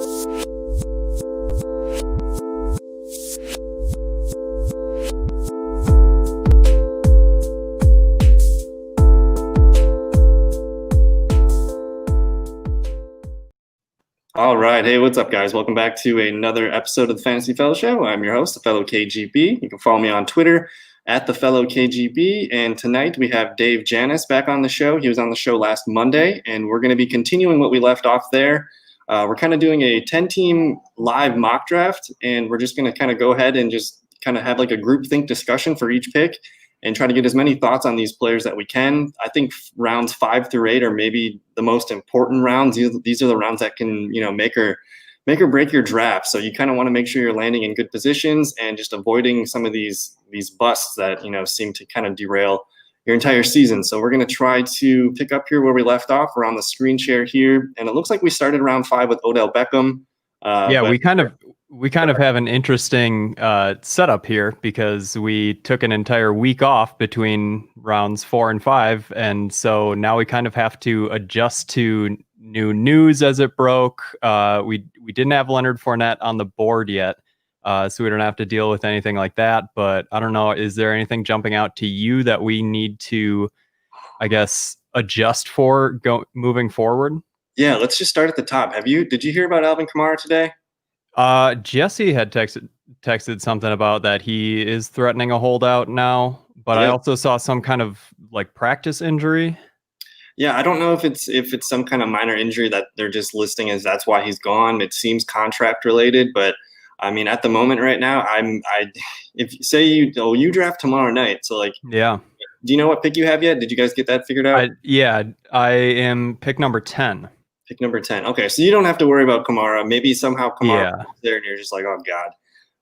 All right. Hey, what's up, guys? Welcome back to another episode of the Fantasy Fellow Show. I'm your host, theFellowKGB. You can follow me on Twitter at theFellowKGB. And tonight we have Dave Janus back on the show. He was on the show last Monday, and we're going to be continuing what we left off there. We're kind of doing a 10-team live mock draft, and we're just going to kind of go ahead and just kind of have like a groupthink discussion for each pick and try to get as many thoughts on these players that we can. I think rounds 5 through 8 are maybe the most important rounds. These are the rounds that can, make or break your draft. So you kind of want to make sure you're landing in good positions and just avoiding some of these busts that, seem to kind of derail your entire season. So we're going to try to pick up here where we left off. We're on the screen share here, and it looks like we started round 5 with Odell Beckham. We kind of have an interesting setup here because we took an entire week off between rounds 4 and 5. And so now we kind of have to adjust to new news as it broke. We didn't have Leonard Fournette on the board yet, so we don't have to deal with anything like that. But I don't know, is there anything jumping out to you that we need to, I guess, adjust for moving forward? Yeah, let's just start at the top. Did you hear about Alvin Kamara today? Jesse had texted something about that he is threatening a holdout now, but I also saw some kind of like practice injury. Yeah, I don't know if it's some kind of minor injury that they're just listing as that's why he's gone. It seems contract related, but I mean, at the moment right now, if say you draft tomorrow night, so like, yeah. Do you know what pick you have yet? Did you guys get that figured out? I am pick number 10. Pick number 10. Okay, so you don't have to worry about Kamara. Maybe somehow Kamara is there and you're just like, oh, God.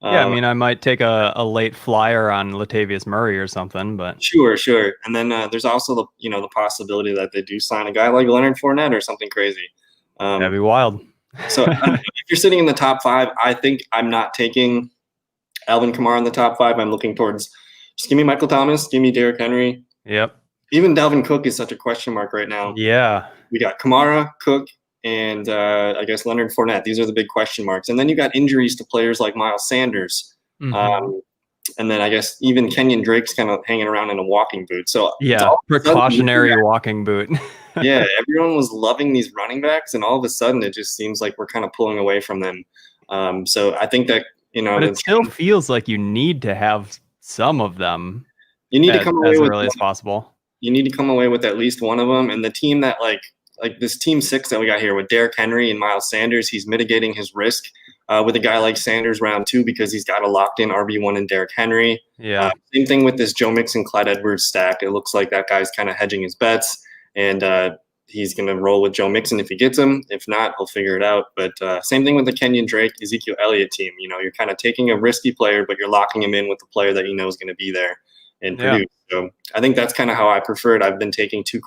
I mean, I might take a late flyer on Latavius Murray or something, but... Sure. And then there's also the possibility that they do sign a guy like Leonard Fournette or something crazy. That'd be wild. So if you're sitting in the top 5, I think I'm not taking Alvin Kamara in the top 5. I'm looking towards just give me Michael Thomas, give me Derrick Henry. Yep. Even Dalvin Cook is such a question mark right now. Yeah. We got Kamara, Cook, and I guess Leonard Fournette. These are the big question marks. And then you got injuries to players like Miles Sanders. Mm-hmm. And then I guess even Kenyon Drake's kind of hanging around in a walking boot. So precautionary walking boot. Yeah, everyone was loving these running backs, and all of a sudden it just seems like we're kind of pulling away from them. So I think that, but it still feels like you need to have some of them. You need to come away as with early as possible. You need to come away with at least one of them. And the team that like this team 6 that we got here with Derrick Henry and Miles Sanders, he's mitigating his risk with a guy like Sanders round 2 because he's got a locked-in RB1 in Derrick Henry. Yeah. Same thing with this Joe Mixon, Clyde Edwards stack. It looks like that guy's kind of hedging his bets, and he's going to roll with Joe Mixon if he gets him. If not, he'll figure it out. But same thing with the Kenyon Drake, Ezekiel Elliott team. You're kind of taking a risky player, but you're locking him in with the player that you know is going to be there and produce. So I think that's kind of how I prefer it. I've been taking 2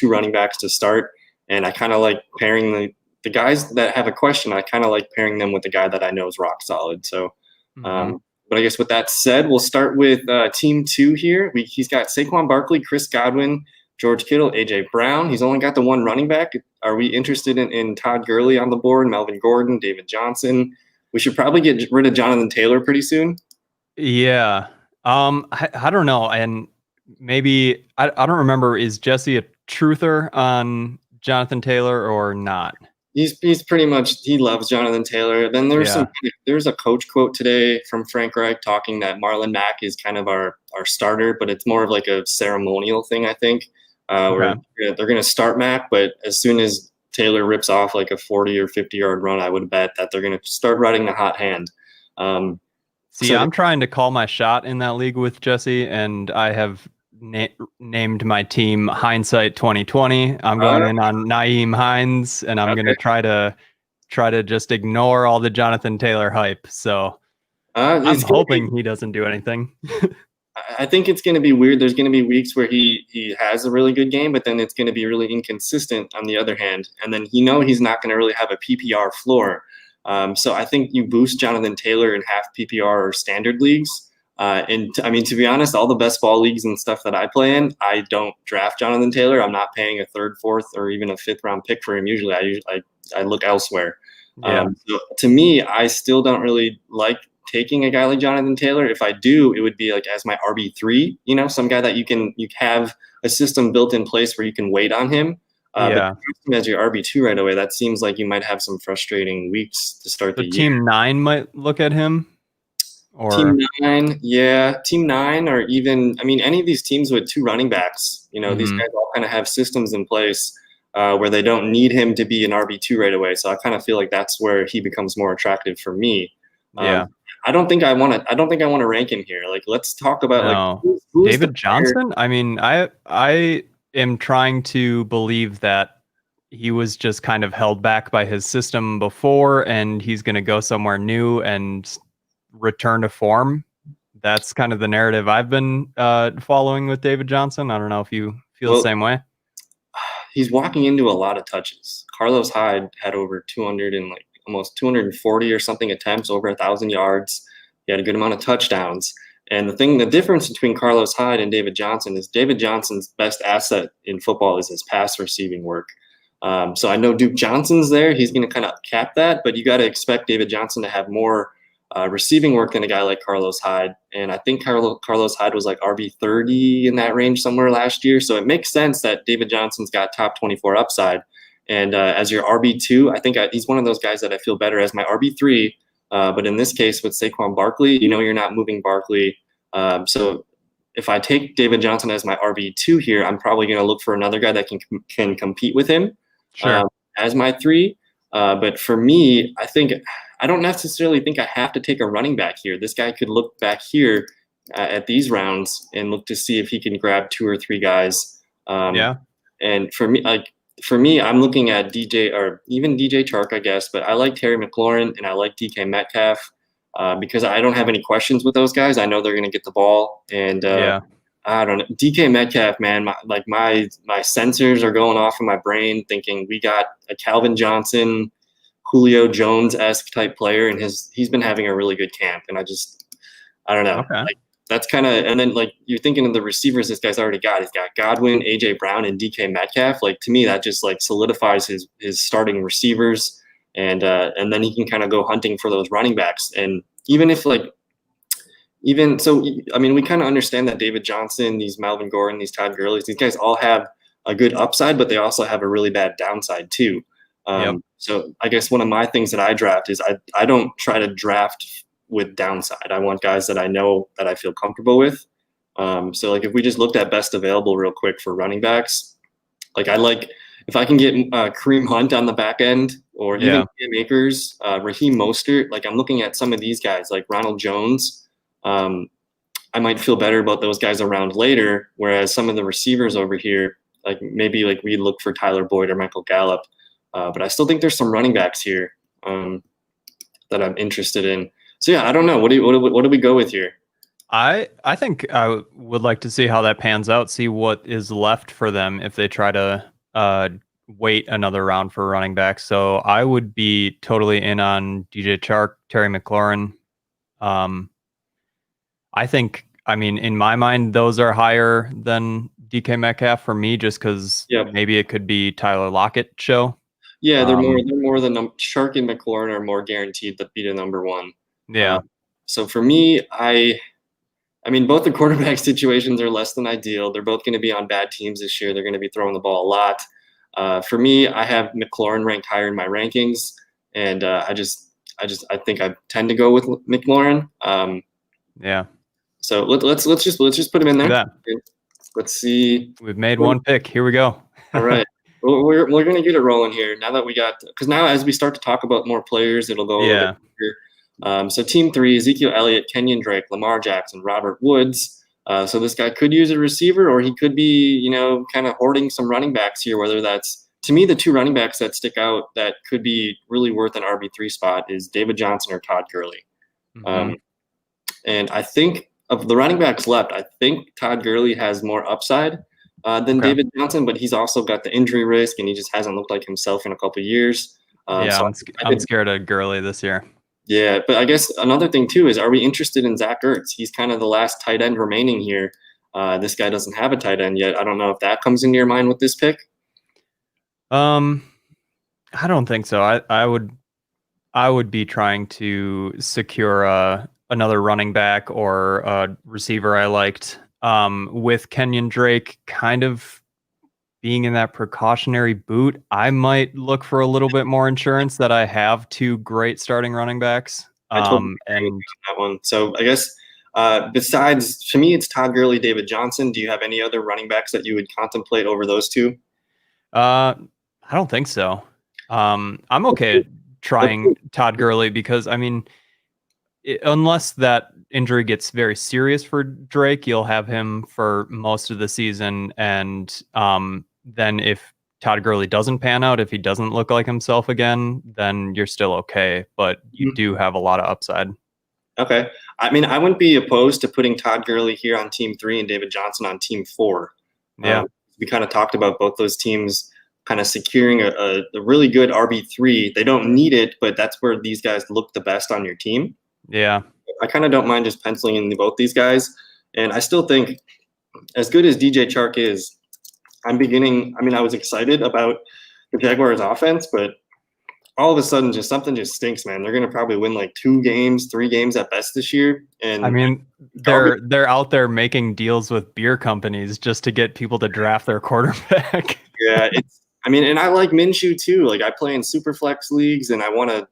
running backs to start, and I kind of like pairing the guys that have a question. I kind of like pairing them with the guy that I know is rock solid. So, but I guess with that said, we'll start with team 2 here. He's got Saquon Barkley, Chris Godwin, George Kittle, A.J. Brown. He's only got the 1 running back. Are we interested in Todd Gurley on the board, Melvin Gordon, David Johnson? We should probably get rid of Jonathan Taylor pretty soon. Yeah. I don't know. And maybe, I don't remember, is Jesse a truther on Jonathan Taylor or not? He's pretty much, he loves Jonathan Taylor. Then there's a coach quote today from Frank Reich talking that Marlon Mack is kind of our starter, but it's more of like a ceremonial thing, I think. Where they're going to start Mack, but as soon as Taylor rips off like a 40 or 50-yard run, I would bet that they're going to start riding the hot hand. I'm trying to call my shot in that league with Jesse, and I have named my team Hindsight 2020. I'm going in on Nyheim Hines, and I'm going to try to just ignore all the Jonathan Taylor hype. So I'm hoping he doesn't do anything. I think it's going to be weird. There's going to be weeks where he has a really good game, but then it's going to be really inconsistent on the other hand. And then he's not going to really have a PPR floor. So I think you boost Jonathan Taylor in half PPR or standard leagues. To be honest, all the best ball leagues and stuff that I play in, I don't draft Jonathan Taylor. I'm not paying a 3rd, 4th, or even a 5th round pick for him. Usually I look elsewhere. Yeah. So to me, I still don't really like taking a guy like Jonathan Taylor. If I do, it would be like as my RB3, some guy that you have a system built in place where you can wait on him. Yeah. But as your RB2 right away, that seems like you might have some frustrating weeks to start So the year. Team 9 might look at him, or Team 9, yeah, Team 9, or even, any of these teams with 2 running backs, these guys all kind of have systems in place where they don't need him to be an RB2 right away. So I kind of feel like that's where he becomes more attractive for me. yeah. I don't think I want to rank him here. Like, let's talk about No. who is David Johnson? I mean, I am trying to believe that he was just kind of held back by his system before, and he's going to go somewhere new and return to form. That's kind of the narrative I've been following with David Johnson. I don't know if you feel the same way. He's walking into a lot of touches. Carlos Hyde had over 200 and almost 240 or something attempts, over 1,000 yards. He had a good amount of touchdowns. And the difference between Carlos Hyde and David Johnson is David Johnson's best asset in football is his pass receiving work. So I know Duke Johnson's there. He's going to kind of cap that, but you got to expect David Johnson to have more receiving work than a guy like Carlos Hyde. And I think Carlos Hyde was like RB30 in that range somewhere last year. So it makes sense that David Johnson's got top 24 upside. And as your RB2, I think he's one of those guys that I feel better as my RB3. But in this case with Saquon Barkley, you're not moving Barkley. So if I take David Johnson as my RB2 here, I'm probably going to look for another guy that can compete with him as my 3. But for me, I don't necessarily think I have to take a running back here. This guy could look back here at these rounds and look to see if he can grab 2 or 3 guys. And for me, I'm looking at DJ or even DJ Chark, I guess. But I like Terry McLaurin and I like DK Metcalf because I don't have any questions with those guys. I know they're going to get the ball. And I don't know. DK Metcalf, man, my sensors are going off in my brain thinking we got a Calvin Johnson, Julio Jones-esque type player, and he's been having a really good camp. And I don't know. Okay. That's kind of, and then you're thinking of the receivers this guy's already got. He's got Godwin, AJ Brown, and DK Metcalf. To me, that just solidifies his starting receivers, and then he can kind of go hunting for those running backs. And even if we kind of understand that David Johnson, these Melvin Gordon, these Todd Gurley's, these guys all have a good upside, but they also have a really bad downside too. So I guess one of my things that I draft is I don't try to draft with downside. I want guys that I know that I feel comfortable with. So if we just looked at best available real quick for running backs, I like if I can get Kareem Hunt on the back end or even Cam Akers, Raheem Mostert. I'm looking at some of these guys like Ronald Jones. I might feel better about those guys around later, whereas some of the receivers over here, maybe we look for Tyler Boyd or Michael Gallup. But I still think there's some running backs here that I'm interested in. So yeah, I don't know. What do we go with here? I think I would like to see how that pans out. See what is left for them if they try to wait another round for running back. So I would be totally in on DJ Chark, Terry McLaurin. I think, in my mind, those are higher than DK Metcalf for me, just because maybe it could be Tyler Lockett show. Yeah, they're more than Chark and McLaurin are more guaranteed to be the number 1. Yeah. So for me, both the quarterback situations are less than ideal. They're both going to be on bad teams this year. They're going to be throwing the ball a lot. For me, I have McLaurin ranked higher in my rankings, and I think I tend to go with McLaurin. So let's just put him in there. Yeah. Let's see. We've made one pick. Here we go. All right. We're going to get it rolling here now that we got, because now as we start to talk about more players, it'll go a little bit quicker. So team 3, Ezekiel Elliott, Kenyon Drake, Lamar Jackson, Robert Woods. So this guy could use a receiver, or he could be, kind of hoarding some running backs here, whether that's, to me, the 2 running backs that stick out that could be really worth an RB3 spot is David Johnson or Todd Gurley. Mm-hmm. And I think of the running backs left, I think Todd Gurley has more upside than David Johnson, but he's also got the injury risk, and he just hasn't looked like himself in a couple of years. So I'm scared of Gurley this year. Yeah, but I guess another thing too is, are we interested in Zach Ertz? He's kind of the last tight end remaining here. This guy doesn't have a tight end yet. I don't know if that comes into your mind with this pick. I don't think so. I would I would be trying to secure another running back or a receiver I liked. With Kenyon Drake kind of being in that precautionary boot, I might look for a little bit more insurance that I have two great starting running backs. I totally agree with And you on that one. So I guess besides, to me, it's Todd Gurley, David Johnson. Do you have any other running backs that you would contemplate over those two? I don't think so. I'm okay trying Todd Gurley because I mean, unless that injury gets very serious for Drake, you'll have him for most of the season. And then if Todd Gurley doesn't pan out, if he doesn't look like himself again, then you're still okay. But you Mhm. do have a lot of upside. Okay. I mean, I wouldn't be opposed to putting Todd Gurley here on team 3 and David Johnson on team 4. Yeah. We kind of talked about both those teams kind of securing a really good RB3. They don't need it, but that's where these guys look the best on your team. Yeah. I kind of don't mind just penciling in both these guys. And I still think, as good as DJ Chark is, I mean, I was excited about the Jaguars offense, but all of a sudden, just something just stinks, man. They're going to probably win like 2 games, 3 games at best this year. And I mean, garbage. they're out there making deals with beer companies just to get people to draft their quarterback. Yeah, I mean, and I like Minshew too. Like, I play in super flex leagues, and I want to,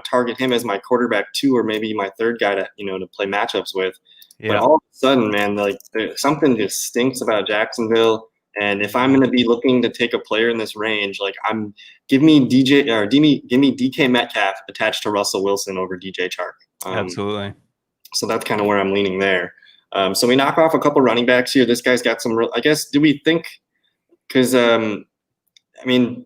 target him as my quarterback 2 or maybe my third guy to play matchups with. But Yeah. all of a sudden, man, like something just stinks about Jacksonville. And if I'm going to be looking to take a player in this range, like give me DK Metcalf attached to Russell Wilson over DJ Chark. Absolutely. So that's kind of where I'm leaning there. So we knock off a couple running backs here. This guy's got some. I guess. Do we think? Because I mean,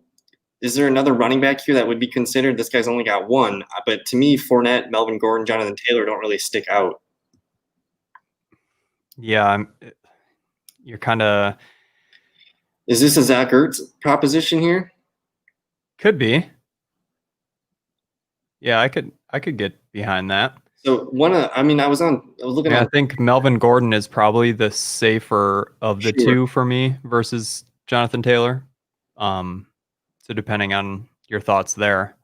is there another running back here that would be considered? This guy's only got one, but to me, Fournette, Melvin Gordon, Jonathan Taylor don't really stick out. Yeah, you're kind of Is this a Zach Ertz proposition here? could be. Yeah, I could get behind that. So I was looking Yeah, I at. think Melvin Gordon is probably the safer of the Sure. two for me versus Jonathan Taylor. So depending on your thoughts there.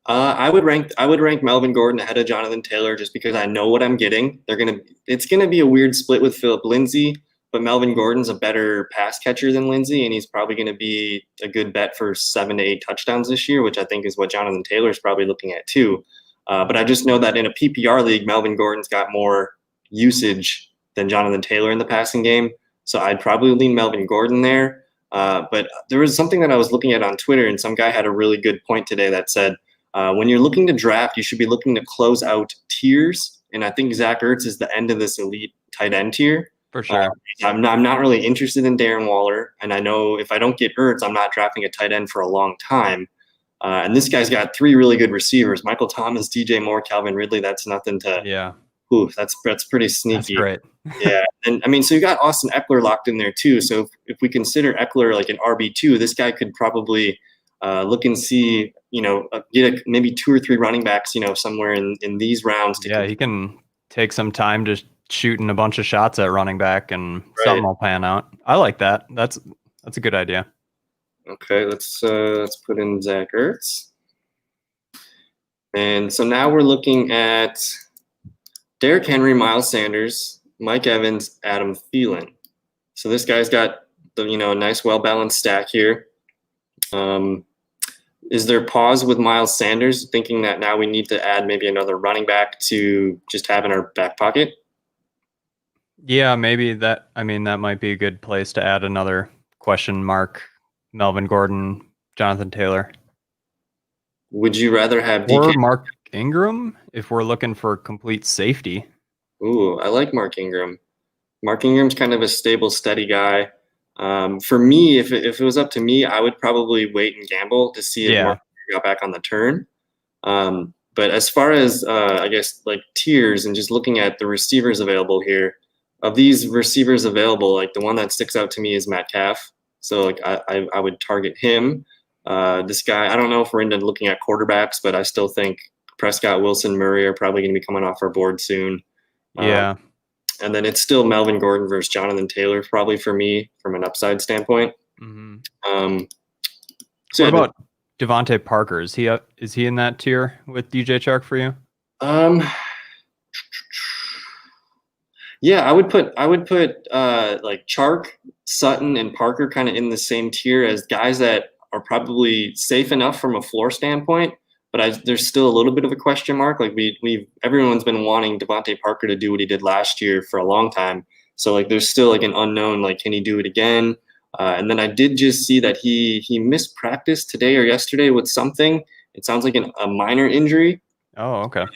I would rank Melvin Gordon ahead of Jonathan Taylor just because I know what I'm getting. It's gonna be a weird split with Philip Lindsay, but Melvin Gordon's a better pass catcher than Lindsay, and he's probably gonna be a good bet for 7 to 8 touchdowns this year, which I think is what Jonathan Taylor's probably looking at too. But I just know that in a PPR league, Melvin Gordon's got more usage than Jonathan Taylor in the passing game, so I'd probably lean Melvin Gordon there. But there was something that I was looking at on Twitter, and some guy had a really good point today that said, when you're looking to draft, you should be looking to close out tiers. And I think Zach Ertz is the end of this elite tight end tier. For sure. I'm not really interested in Darren Waller. And I know if I don't get Ertz, I'm not drafting a tight end for a long time. And this guy's got 3 really good receivers: Michael Thomas, DJ Moore, Calvin Ridley. That's nothing to. Yeah. Ooh, that's pretty sneaky. That's great. Yeah. And I mean, so you got Austin Eckler locked in there too. So if we consider Eckler like an RB2, this guy could probably look and see, get maybe 2 or 3 running backs, somewhere in these rounds. Yeah, he can take some time to shooting a bunch of shots at running back and something will pan out. I like that. That's a good idea. Okay, let's put in Zach Ertz. And so now we're looking at Derrick Henry, Miles Sanders, Mike Evans, Adam Thielen. So this guy's got a nice, well-balanced stack here. Is there pause with Miles Sanders, thinking that now we need to add maybe another running back to just have in our back pocket? Yeah, maybe that. I mean, that might be a good place to add another question mark. Melvin Gordon, Jonathan Taylor. Would you rather have or DK? Mark Ingram if we're looking for complete safety? Ooh, I like Mark Ingram. Mark Ingram's kind of a stable, steady guy. For me, if it was up to me, I would probably wait and gamble to see if Mark got back on the turn. But as far as I guess like tiers and just looking at the receivers available here, of these receivers available, like the one that sticks out to me is Metcalf. So like I would target him. This guy, I don't know if we're into looking at quarterbacks, but I still think Prescott, Wilson, Murray are probably going to be coming off our board soon. Yeah. And then it's still Melvin Gordon versus Jonathan Taylor, probably for me from an upside standpoint. Mm-hmm. So what about Devontae Parker? Is he in that tier with DJ Chark for you? Yeah, I would put like Chark, Sutton, and Parker kind of in the same tier as guys that are probably safe enough from a floor standpoint, but there's still a little bit of a question mark. Like everyone's been wanting Devontae Parker to do what he did last year for a long time. So like there's still like an unknown, like can he do it again? And then I did just see that he missed practice today or yesterday with something. It sounds like a minor injury. Oh, okay.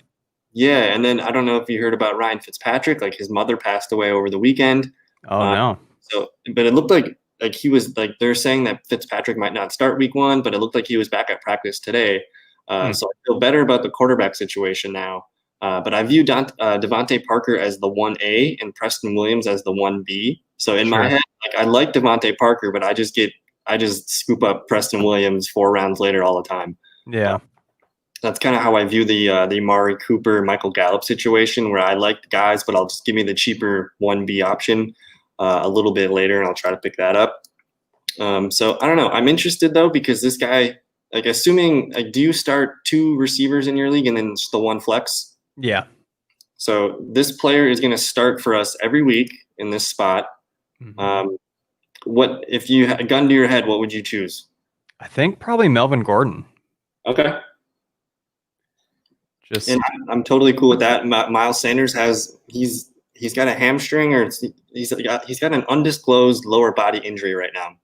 Yeah, and then I don't know if you heard about Ryan Fitzpatrick. Like his mother passed away over the weekend. Oh no. So, but it looked like he was like they're saying that Fitzpatrick might not start week 1, but it looked like he was back at practice today. So I feel better about the quarterback situation now. But I view Devontae Parker as the 1A and Preston Williams as the 1B. So in my head, like I like Devontae Parker, but I just scoop up Preston Williams 4 rounds later all the time. Yeah. That's kind of how I view the Amari Cooper, Michael Gallup situation, where I like the guys, but I'll just give me the cheaper 1B option a little bit later, and I'll try to pick that up. So I don't know. I'm interested though because this guy, like, assuming like, do you start 2 receivers in your league and then just the 1 flex? Yeah. So this player is going to start for us every week in this spot. Mm-hmm. What if you had a gun to your head? What would you choose? I think probably Melvin Gordon. Okay. And I'm totally cool with that. Miles Sanders he's got a hamstring or he's got an undisclosed lower body injury right now.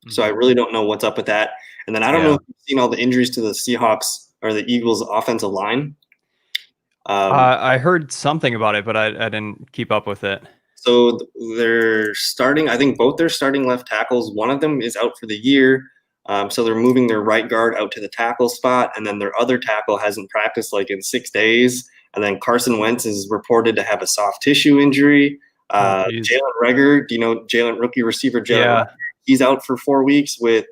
So I really don't know what's up with that. And then I don't know if you've seen all the injuries to the Seahawks or the Eagles offensive line. I heard something about it, but I didn't keep up with it. So I think both their starting left tackles, one of them is out for the year. So they're moving their right guard out to the tackle spot, and then their other tackle hasn't practiced like in 6 days. And then Carson Wentz is reported to have a soft tissue injury. Jalen Reagor, do you know rookie receiver Jalen? Yeah. He's out for 4 weeks with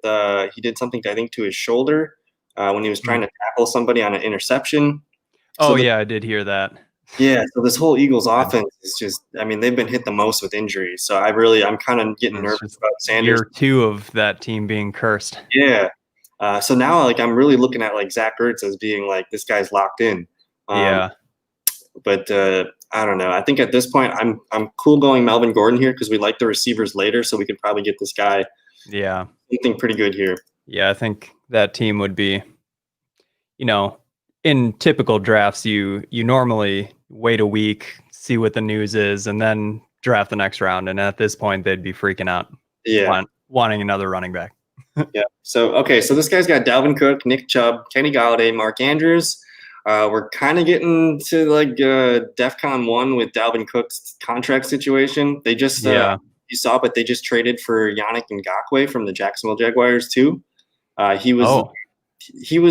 he did something I think to his shoulder when he was trying to tackle somebody on an interception. I did hear that. Yeah, so this whole Eagles offense is just, I mean, they've been hit the most with injuries. So I'm kind of getting nervous about Sanders. Year 2 of that team being cursed. Yeah. So now, like, I'm really looking at, like, Zach Ertz as being, like, this guy's locked in. Yeah. But I don't know. I think at this point, I'm cool going Melvin Gordon here because we like the receivers later, so we could probably get this guy. Yeah. Something pretty good here. Yeah, I think that team would be, in typical drafts, you normally wait a week, see what the news is, and then draft the next round. And at this point, they'd be freaking out. Yeah. Wanting another running back. Yeah. So this guy's got Dalvin Cook, Nick Chubb, Kenny Golladay, Mark Andrews. We're kind of getting to like DEFCON 1 with Dalvin Cook's contract situation. They just you saw, but they just traded for Yannick Ngakoue from the Jacksonville Jaguars too. He was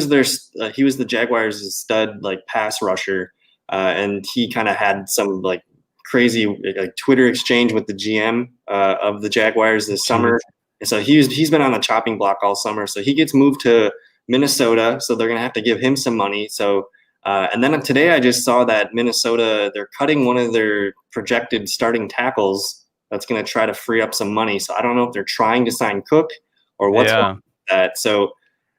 the Jaguars' stud like pass rusher, and he kind of had some like crazy like Twitter exchange with the GM of the Jaguars this summer. And so he's been on the chopping block all summer. So he gets moved to Minnesota. So they're gonna have to give him some money. So and then today I just saw that Minnesota, they're cutting one of their projected starting tackles. That's gonna try to free up some money. So I don't know if they're trying to sign Cook or what's going on with that. So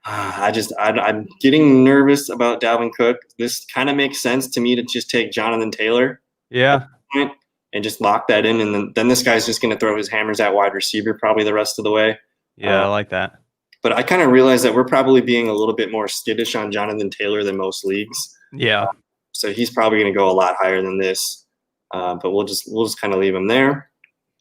I'm getting nervous about Dalvin Cook. This kind of makes sense to me to just take Jonathan Taylor. Yeah. And just lock that in. And then this guy's just going to throw his hammers at wide receiver probably the rest of the way. Yeah, I like that. But I kind of realize that we're probably being a little bit more skittish on Jonathan Taylor than most leagues. Yeah. So he's probably going to go a lot higher than this. But we'll just kind of leave him there.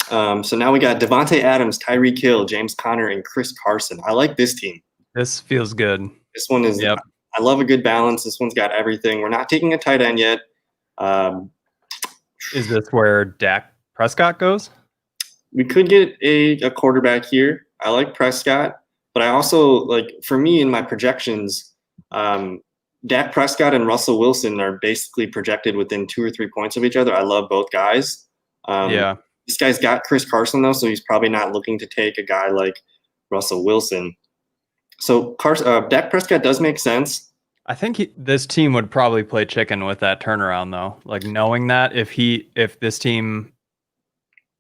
So now we got Devontae Adams, Tyreek Hill, James Conner, and Chris Carson. I like this team. This feels good. This one is I love a good balance. This one's got everything. We're not taking a tight end yet. Is this where Dak Prescott goes? We could get a quarterback here. I like Prescott, but I also like, for me in my projections, Dak Prescott and Russell Wilson are basically projected within 2 or 3 points of each other. I love both guys. This guy's got Chris Carson though, so he's probably not looking to take a guy like Russell Wilson. So Dak Prescott does make sense. I think this team would probably play chicken with that turnaround, though. Like knowing that if this team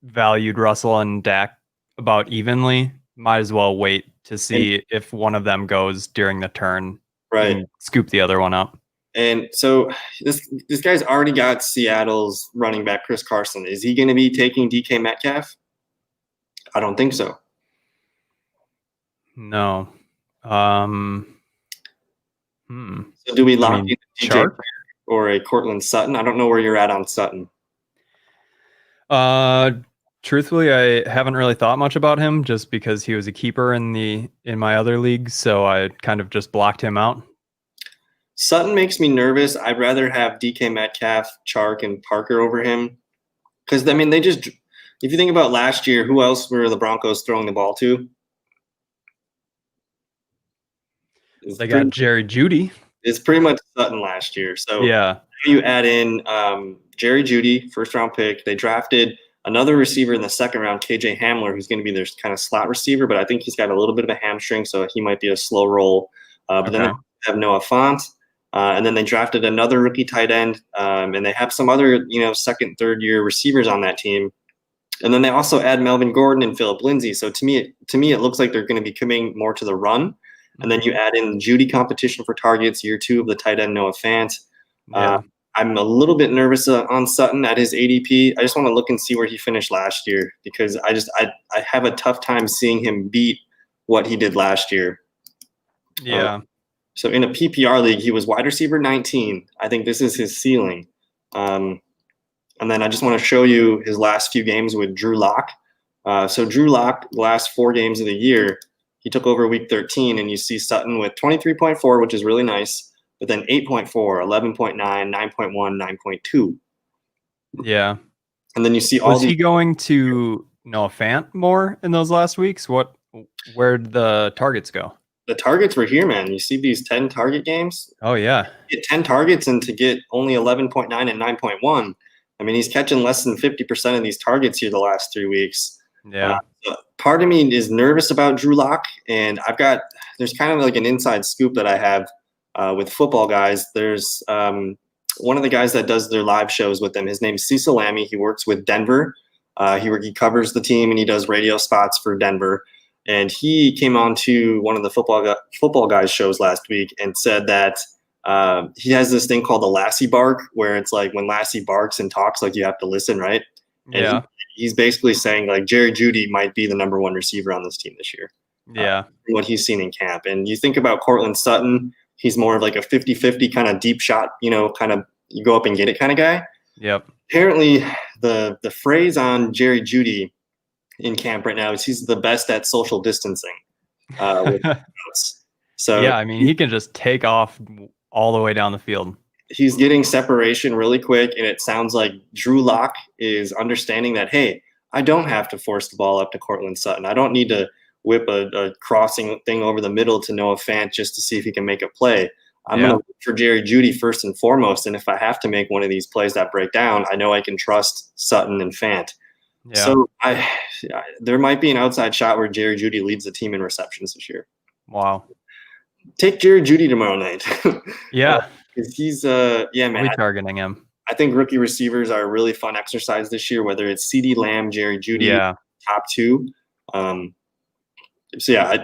valued Russell and Dak about evenly, might as well wait to see if one of them goes during the turn, right, and scoop the other one up. and so this guy's already got Seattle's running back Chris Carson. Is he going to be taking DK Metcalf? I don't think so. No. So do we lock in DJ Chark? or a Cortland Sutton? I don't know where you're at on Sutton. Truthfully, I haven't really thought much about him just because he was a keeper in my other league, so I kind of just blocked him out. Sutton makes me nervous. I'd rather have DK Metcalf, Chark, and Parker over him. Because, I mean, if you think about last year, who else were the Broncos throwing the ball to? They got Jerry Jeudy. It's pretty much Sutton last year. So yeah, you add in Jerry Jeudy, first-round pick. They drafted another receiver in the second round, KJ Hamler, who's going to be their kind of slot receiver, but I think he's got a little bit of a hamstring, so he might be a slow roll. But then they have Noah Fant. And then they drafted another rookie tight end, and they have some other, second, third year receivers on that team. And then they also add Melvin Gordon and Philip Lindsay. So to me, it looks like they're going to be coming more to the run. And then you add in Judy competition for targets, year 2 of the tight end Noah Fant. I'm a little bit nervous on Sutton at his ADP. I just want to look and see where he finished last year because I have a tough time seeing him beat what he did last year. Yeah. So in a PPR league, he was wide receiver 19. I think this is his ceiling. And then I just want to show you his last few games with Drew Lock. So Drew Lock, the last 4 games of the year, he took over week 13, and you see Sutton with 23.4, which is really nice, but then 8.4, 11.9, 9.1, 9.2. Yeah. And then you see Was he going to Noah Fant more in those last weeks? Where'd the targets go? The targets were here, man. You see these 10 target games? Oh, yeah. Get 10 targets and to get only 11.9 and 9.1. I mean, he's catching less than 50% of these targets here the last 3 weeks. Yeah. Part of me is nervous about Drew Lock, and there's kind of like an inside scoop that I have with football guys. There's one of the guys that does their live shows with them. His name's Cecil Lammy. He works with Denver. He covers the team, and he does radio spots for Denver. And he came on to one of the football guys shows last week and said that he has this thing called the Lassie bark, where it's like when Lassie barks and talks, like you have to listen, right? And yeah. He's basically saying like Jerry Jeudy might be the number 1 receiver on this team this year. Yeah. What he's seen in camp. And you think about Cortland Sutton, he's more of like a 50-50 kind of deep shot, kind of you go up and get it kind of guy. Yep. Apparently the phrase on Jerry Jeudy in camp right now is he's the best at social distancing. So yeah, I mean, he can just take off all the way down the field. He's getting separation really quick, and it sounds like Drew Lock is understanding that, hey, I don't have to force the ball up to Cortland Sutton. I don't need to whip a crossing thing over the middle to Noah Fant just to see if he can make a play. I'm going to look for Jerry Jeudy first and foremost, and if I have to make one of these plays that break down, I know I can trust Sutton and Fant. Yeah. So there might be an outside shot where Jerry Jeudy leads the team in receptions this year. Wow. Take Jerry Jeudy tomorrow night. Yeah. Because he's man. We're targeting him. I think rookie receivers are a really fun exercise this year, whether it's CeeDee Lamb, Jerry Jeudy, top 2. So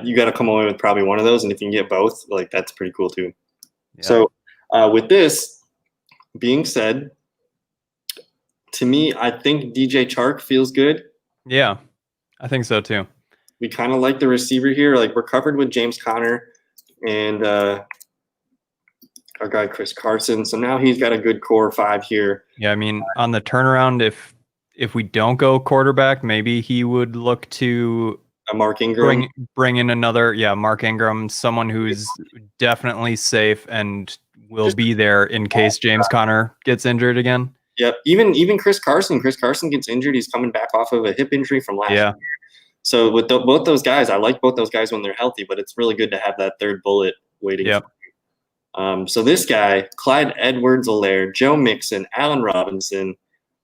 you got to come away with probably one of those, and if you can get both, like that's pretty cool too. Yeah. So with this being said, to me, I think DJ Chark feels good. Yeah, I think so too. We kind of like the receiver here. Like we're covered with James Conner and our guy Chris Carson. So now he's got a good core 5 here. Yeah, I mean, on the turnaround, if we don't go quarterback, maybe he would look to Mark Ingram. Bring in another, Mark Ingram, someone who's definitely safe and will be there in case James Conner gets injured again. Yep. Even Chris Carson. Chris Carson gets injured. He's coming back off of a hip injury from last year. So with both those guys, I like both those guys when they're healthy, but it's really good to have that third bullet waiting. Yep. So this guy, Clyde Edwards-Helaire, Joe Mixon, Allen Robinson,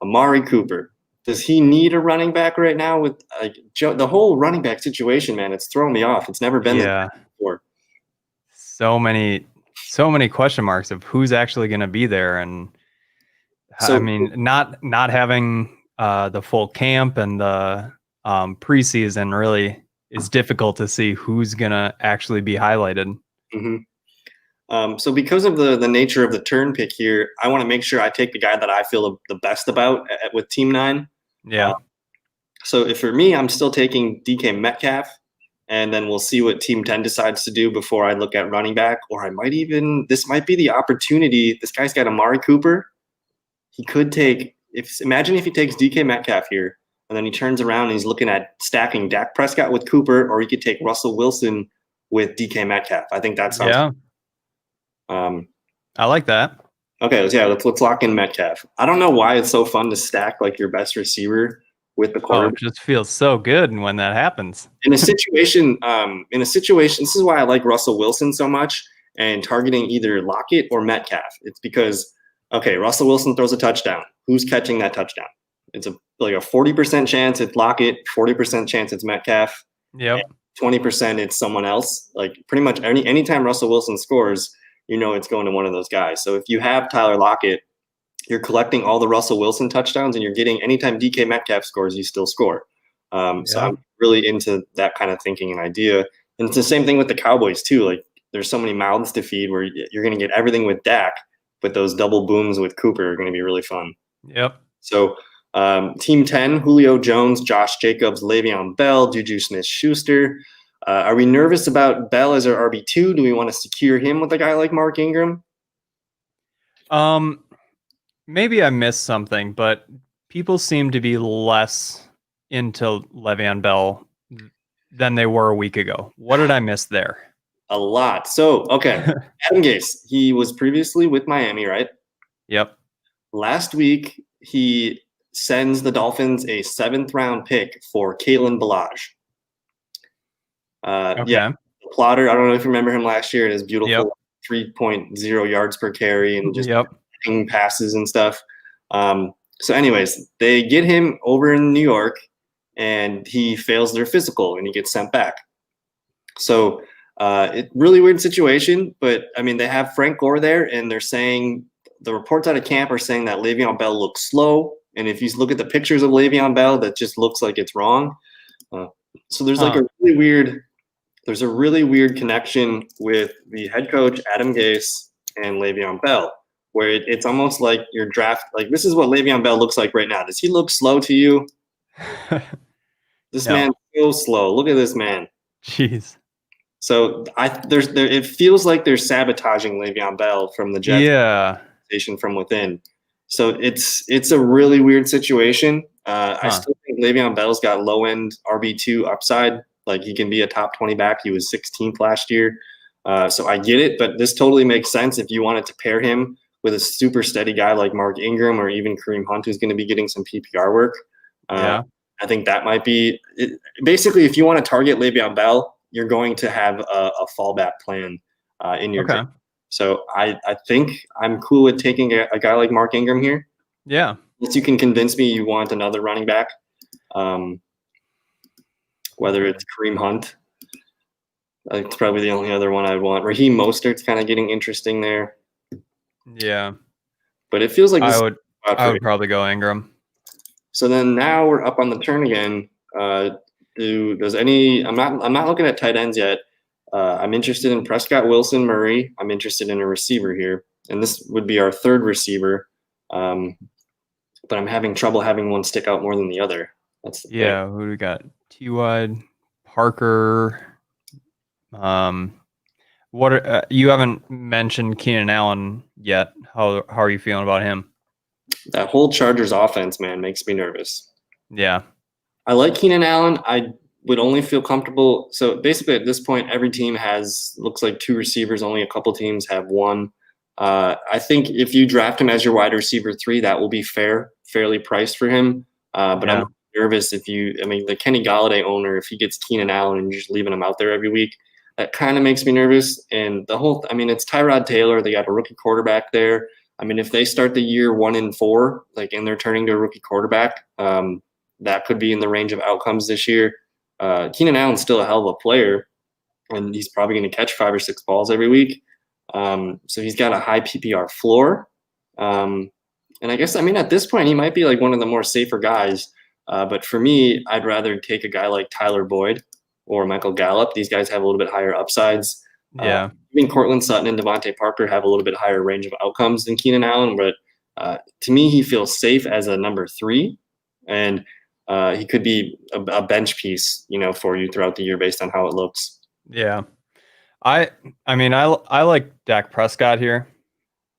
Amari Cooper. Does he need a running back right now with the whole running back situation, man? It's throwing me off. It's never been there before. So many question marks of who's actually going to be there. And so, I mean, not having the full camp and the preseason really is difficult to see who's gonna actually be highlighted. So because of the nature of the turn pick here, I want to make sure I take the guy that I feel the best about with Team 9. Yeah. So if for me, I'm still taking DK Metcalf, and then we'll see what Team 10 decides to do before I look at running back. Or I might even, this might be the opportunity. This guy's got Amari Cooper. He could take, imagine if he takes DK Metcalf here, and then he turns around and he's looking at stacking Dak Prescott with Cooper, or he could take Russell Wilson with DK Metcalf. I think that sounds I like that. Okay, let's lock in Metcalf. I don't know why it's so fun to stack like your best receiver with the quarterback. It just feels so good when that happens. In a situation, this is why I like Russell Wilson so much and targeting either Lockett or Metcalf. It's because, okay, Russell Wilson throws a touchdown. Who's catching that touchdown? It's like a 40% chance it's Lockett, 40% chance it's Metcalf. Yep. 20% it's someone else. Like pretty much anytime Russell Wilson scores, it's going to one of those guys. So if you have Tyler Lockett, you're collecting all the Russell Wilson touchdowns, and you're getting anytime DK Metcalf scores, you still score. So I'm really into that kind of thinking and idea. And it's the same thing with the Cowboys too. Like there's so many mouths to feed where you're going to get everything with Dak, but those double booms with Cooper are going to be really fun. Yep. So Team 10, Julio Jones, Josh Jacobs, Le'Veon Bell, Juju Smith-Schuster. Are we nervous about Bell as our RB2? Do we want to secure him with a guy like Mark Ingram? Maybe I missed something, but people seem to be less into Le'Veon Bell than they were a week ago. What did I miss there? A lot. So, okay. Adam Gase, he was previously with Miami, right? Yep. Last week, he sends the Dolphins a 7th-round pick for Kalen Ballage. Okay. Yeah, the plotter. I don't know if you remember him last year. It is beautiful 3.0 yards per carry and just passes and stuff. So anyways, they get him over in New York, and he fails their physical, and he gets sent back. So it's really weird situation, but I mean, they have Frank Gore there, and they're saying the reports out of camp are saying that Le'Veon Bell looks slow, and if you look at the pictures of Le'Veon Bell, that just looks like it's wrong. So there's like a really weird connection with the head coach Adam Gase and Le'Veon Bell, where it's almost like your draft. Like this is what Le'Veon Bell looks like right now. Does he look slow to you? This man's so slow. Look at this man. Jeez. So it feels like they're sabotaging Le'Veon Bell from the Jets from within. So it's a really weird situation. I still think Le'Veon Bell's got low end RB2 upside. Like he can be a top 20 back. He was 16th last year. So I get it, but this totally makes sense if you wanted to pair him with a super steady guy like Mark Ingram or even Kareem Hunt, who's going to be getting some PPR work. I think that might be it. Basically, if you want to target Le'Veon Bell, you're going to have a fallback plan in your game. So I think I'm cool with taking a guy like Mark Ingram here. Yeah. Unless you can convince me you want another running back. Whether it's Kareem Hunt, it's probably the only other one I'd want. Raheem Mostert's kind of getting interesting there. Yeah, but it feels like I would probably go Ingram. So then now we're up on the turn again. I'm not looking at tight ends yet. I'm interested in Prescott, Wilson, Murray. I'm interested in a receiver here, and this would be our third receiver. But I'm having trouble having one stick out more than the other. That's the thing. Who do we got? T-Wide, Parker. What you haven't mentioned Keenan Allen yet. How are you feeling about him? That whole Chargers offense, man, makes me nervous. Yeah. I like Keenan Allen. I would only feel comfortable. So basically at this point, every team looks like 2 receivers. Only a couple teams have 1. I think if you draft him as your wide receiver 3, that will be fairly priced for him. But I'm nervous the Kenny Galladay owner, if he gets Keenan Allen and you're just leaving him out there every week, that kind of makes me nervous. And it's Tyrod Taylor. They got a rookie quarterback there. If they start the year 1-4, and they're turning to a rookie quarterback, that could be in the range of outcomes this year. Keenan Allen's still a hell of a player, and he's probably going to catch 5 or 6 balls every week. So he's got a high PPR floor. And I guess, at this point, he might be like one of the more safer guys. But for me, I'd rather take a guy like Tyler Boyd, or Michael Gallup. These guys have a little bit higher upsides. Yeah. Even Cortland Sutton and Devontae Parker have a little bit higher range of outcomes than Keenan Allen, but to me, he feels safe as a number 3, and he could be a bench piece, for you throughout the year based on how it looks. Yeah. I mean, I like Dak Prescott here.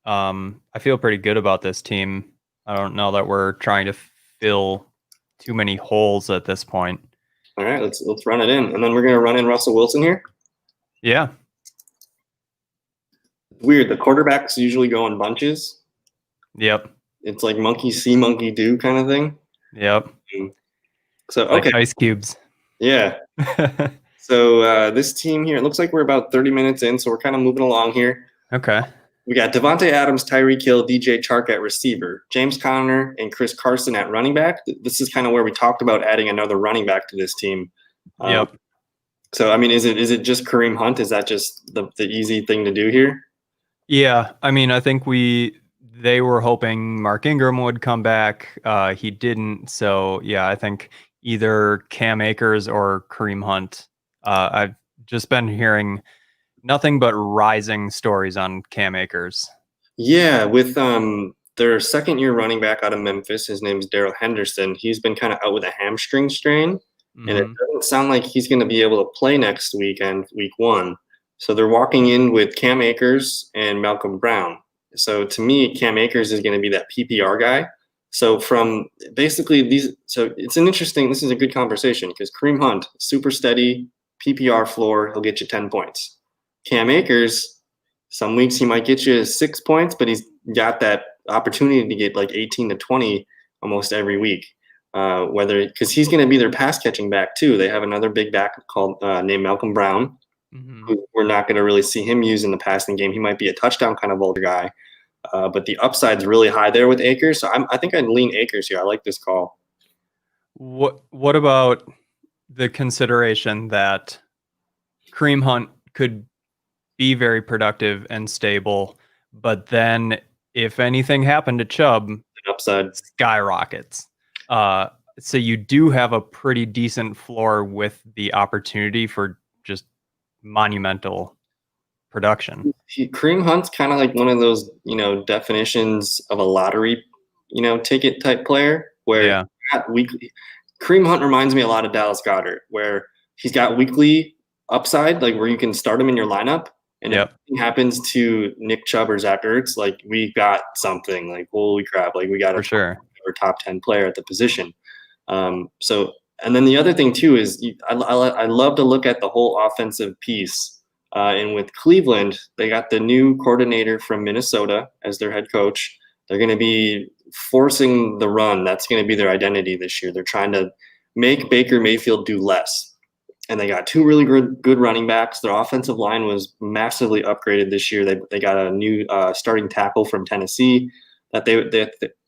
I feel pretty good about this team. I don't know that we're trying to fill too many holes at this point. All right, let's run it in, and then we're going to run in Russell Wilson here. Yeah. Weird. The quarterbacks usually go in bunches. Yep. It's like monkey see, monkey do kind of thing. Yep. So okay, like ice cubes. Yeah. So this team here, it looks like we're about 30 minutes in, so we're kind of moving along here. Okay. We got Devontae Adams, Tyreek Hill, DJ Chark at receiver, James Conner, and Chris Carson at running back. This is kind of where we talked about adding another running back to this team. Yep. So I mean, is it just Kareem Hunt? Is that just the easy thing to do here? Yeah. I mean, I think they were hoping Mark Ingram would come back. He didn't. So yeah, I think either Cam Akers or Kareem Hunt. I've just been hearing nothing but rising stories on Cam Akers. Yeah, with their second-year running back out of Memphis, his name is Darrell Henderson. He's been kind of out with a hamstring strain, and it doesn't sound like he's going to be able to play next weekend, week 1. So they're walking in with Cam Akers and Malcolm Brown. So to me, Cam Akers is going to be that PPR guy. So from basically so it's this is a good conversation because Kareem Hunt, super steady, PPR floor, he'll get you 10 points. Cam Akers, some weeks he might get you 6 points, but he's got that opportunity to get like 18 to 20 almost every week. Because he's going to be their pass catching back too. They have another big back named Malcolm Brown, who we're not going to really see him use in the passing game. He might be a touchdown kind of older guy, but the upside's really high there with Akers. So I think I'd lean Akers here. I like this call. What about the consideration that Kareem Hunt could be very productive and stable, but then if anything happened to Chubb, an upside skyrockets. So you do have a pretty decent floor with the opportunity for just monumental production. Kareem Hunt's kind of like one of those, definitions of a lottery, ticket type player where weekly. Kareem Hunt reminds me a lot of Dallas Goedert, where he's got weekly upside, like where you can start him in your lineup. And if anything happens to Nick Chubb or Zach Ertz, like we got something, like holy crap, like we got a top 10 player at the position. And then the other thing too is I love to look at the whole offensive piece. And with Cleveland, they got the new coordinator from Minnesota as their head coach. They're going to be forcing the run. That's going to be their identity this year. They're trying to make Baker Mayfield do less. And they got 2 really good running backs. Their offensive line was massively upgraded this year. They got a new starting tackle from Tennessee that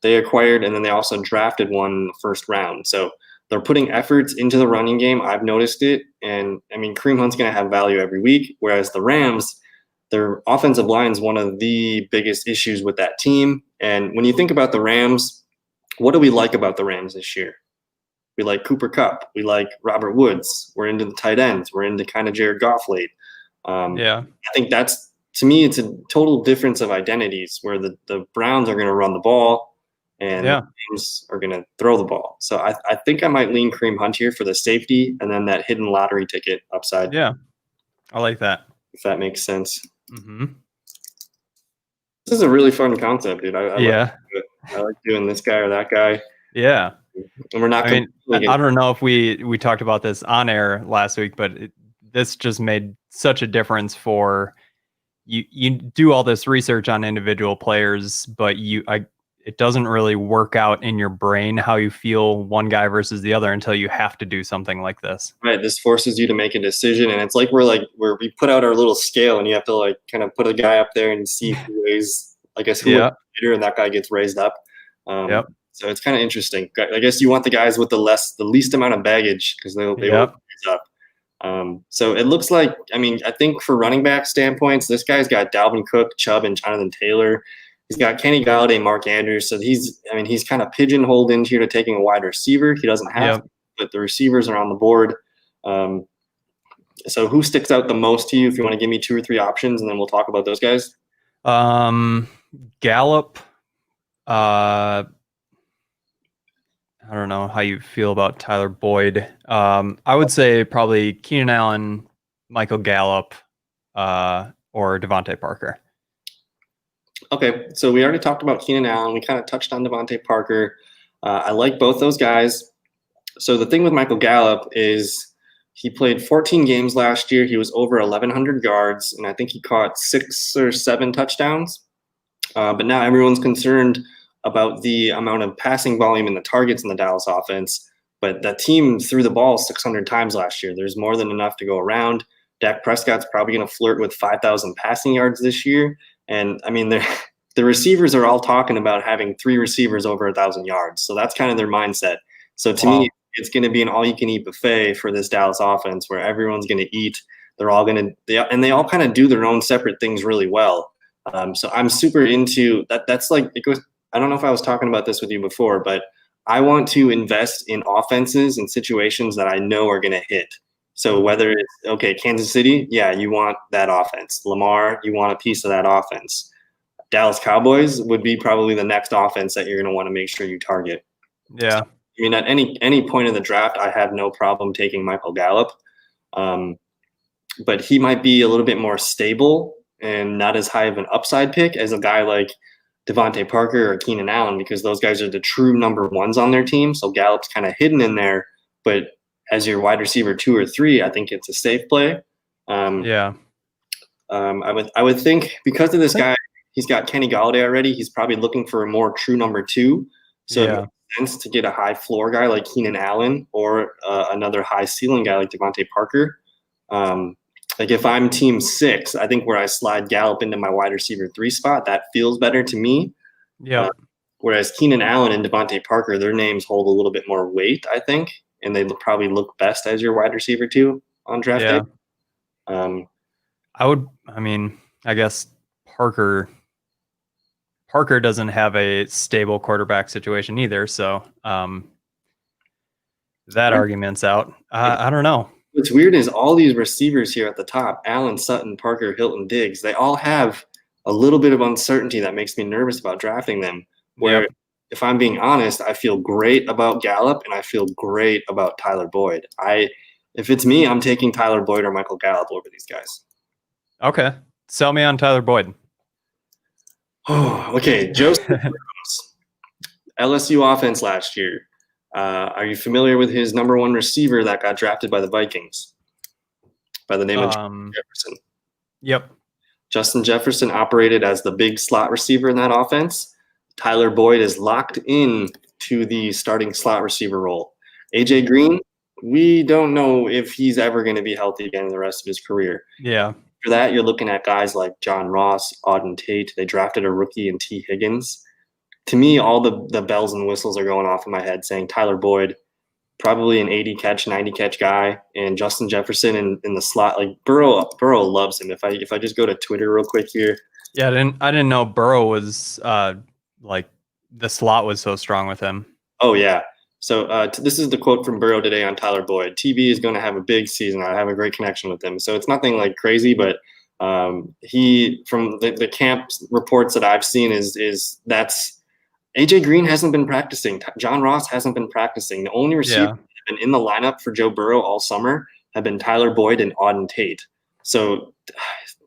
they acquired, and then they also drafted one in the first round. So they're putting efforts into the running game. I've noticed it. And, I mean, Kareem Hunt's going to have value every week, whereas the Rams, their offensive line is one of the biggest issues with that team. And when you think about the Rams, what do we like about the Rams this year? We like Cooper Kupp. We like Robert Woods. We're into the tight ends. We're into kind of Jared Goff late. I think that's, to me, it's a total difference of identities where the Browns are going to run the ball and the Rams are going to throw the ball. So I think I might lean Kareem Hunt here for the safety and then that hidden lottery ticket upside. Yeah, I like that. If that makes sense. Mm-hmm. This is a really fun concept, dude. I like doing this guy or that guy. Yeah. And we're not. I don't know if we talked about this on air last week, but this just made such a difference for you. You do all this research on individual players, but it doesn't really work out in your brain how you feel one guy versus the other until you have to do something like this. Right. This forces you to make a decision, and it's like where we put out our little scale, and you have to like kind of put a guy up there and see who weighs. I guess who later, and that guy gets raised up. So it's kind of interesting. I guess you want the guys with the least amount of baggage because they will raise up. So it looks like, I think for running back standpoints, this guy's got Dalvin Cook, Chubb, and Jonathan Taylor. He's got Kenny Galladay, Mark Andrews. So he's kind of pigeonholed into here to taking a wide receiver. He doesn't have to, but the receivers are on the board. So who sticks out the most to you? If you want to give me 2 or 3 options, and then we'll talk about those guys. Gallup. I don't know how you feel about Tyler Boyd. I would say probably Keenan Allen, Michael Gallup, or Devontae Parker. Okay, so we already talked about Keenan Allen. We kind of touched on Devontae Parker. I like both those guys. So the thing with Michael Gallup is he played 14 games last year. He was over 1,100 yards, and I think he caught 6 or 7 touchdowns. But now everyone's concerned about the amount of passing volume and the targets in the Dallas offense. But that team threw the ball 600 times last year. There's more than enough to go around. Dak Prescott's probably going to flirt with 5,000 passing yards this year. And I mean, the receivers are all talking about having 3 receivers over 1,000 yards. So that's kind of their mindset. So to me, it's going to be an all-you-can-eat buffet for this Dallas offense where everyone's going to eat. They're all going to, and they all kind of do their own separate things really well. So I'm super into that. That's like, it goes, I don't know if I was talking about this with you before, but I want to invest in offenses and situations that I know are going to hit. So whether it's, okay, Kansas City, yeah, you want that offense. Lamar, you want a piece of that offense. Dallas Cowboys would be probably the next offense that you're going to want to make sure you target. Yeah. I mean, at any point in the draft, I have no problem taking Michael Gallup. But he might be a little bit more stable and not as high of an upside pick as a guy like Devontae Parker or Keenan Allen, because those guys are the true number ones on their team. So Gallup's kind of hidden in there, but as your wide receiver 2 or 3, I think it's a safe play. I would think because of this guy, he's got Kenny Golladay already. He's probably looking for a more true number 2. So it makes sense to get a high floor guy like Keenan Allen or another high ceiling guy like Devontae Parker. Like if I'm team 6, I think where I slide Gallup into my wide receiver 3 spot, that feels better to me. Yeah. Whereas Keenan Allen and Devontae Parker, their names hold a little bit more weight, I think, and they probably look best as your wide receiver 2 on draft day. I guess Parker doesn't have a stable quarterback situation either, so that argument's out. I don't know. What's weird is all these receivers here at the top, Allen, Sutton, Parker, Hilton, Diggs, they all have a little bit of uncertainty that makes me nervous about drafting them. Where if I'm being honest, I feel great about Gallup and I feel great about Tyler Boyd. If it's me, I'm taking Tyler Boyd or Michael Gallup over these guys. Okay. Sell me on Tyler Boyd. Oh, okay. Joseph LSU offense last year. Are you familiar with his number 1 receiver that got drafted by the Vikings by the name of Justin Jefferson? Yep. Justin Jefferson operated as the big slot receiver in that offense. Tyler Boyd is locked in to the starting slot receiver role. AJ Green, we don't know if he's ever going to be healthy again in the rest of his career. Yeah. For that, you're looking at guys like John Ross, Auden Tate. They drafted a rookie in T. Higgins. To me, all the bells and whistles are going off in my head saying Tyler Boyd, probably an 80-catch, 90-catch guy, and Justin Jefferson in the slot. Like Burrow loves him. If I just go to Twitter real quick here. Yeah, I didn't know Burrow was like the slot was so strong with him. Oh, yeah. So this is the quote from Burrow today on Tyler Boyd. TB is going to have a big season. I have a great connection with him. So it's nothing like crazy, but he, from the camp reports that I've seen, is that's AJ Green hasn't been practicing. John Ross hasn't been practicing. The only receivers that have been in the lineup for Joe Burrow all summer have been Tyler Boyd and Auden Tate. So,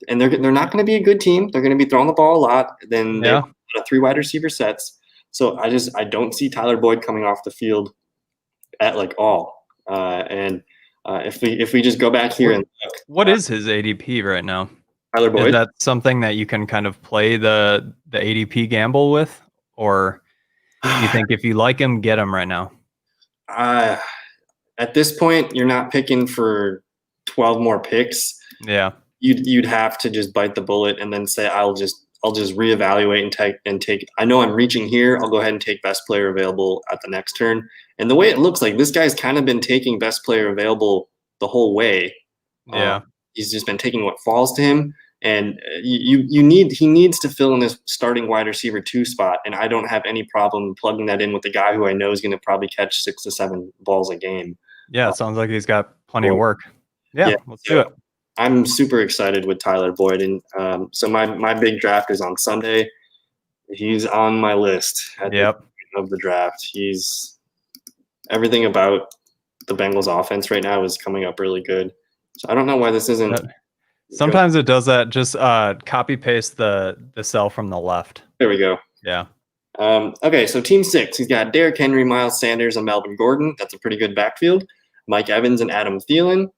and they're not going to be a good team. They're going to be throwing the ball a lot. Then they have 3 wide receiver sets. So I don't see Tyler Boyd coming off the field at like all. If we just go back here and look, what is his ADP right now? Tyler Boyd? Is that something that you can kind of play the ADP gamble with? Or you think if you like him, get him right now? At this point, you're not picking for 12 more picks. Yeah. You'd have to just bite the bullet and then say, I'll just reevaluate and take. I know I'm reaching here. I'll go ahead and take best player available at the next turn. And the way it looks like this guy's kind of been taking best player available the whole way. Yeah. He's just been taking what falls to him. And he needs to fill in this starting wide receiver 2 spot, and I don't have any problem plugging that in with the guy who I know is going to probably catch 6 to 7 balls a game. Yeah, it sounds like he's got plenty of work. Yeah, let's do it. I'm super excited with Tyler Boyd, and so my big draft is on Sunday. He's on my list at the Yep. beginning of the draft. He's everything about the Bengals offense right now is coming up really good. So I don't know why this isn't. Sometimes it does that. Just copy paste the cell from the left. There we go. Yeah. Okay, so team 6, he's got Derrick Henry, Miles Sanders, and Melvin Gordon. That's a pretty good backfield. Mike Evans and Adam Thielen.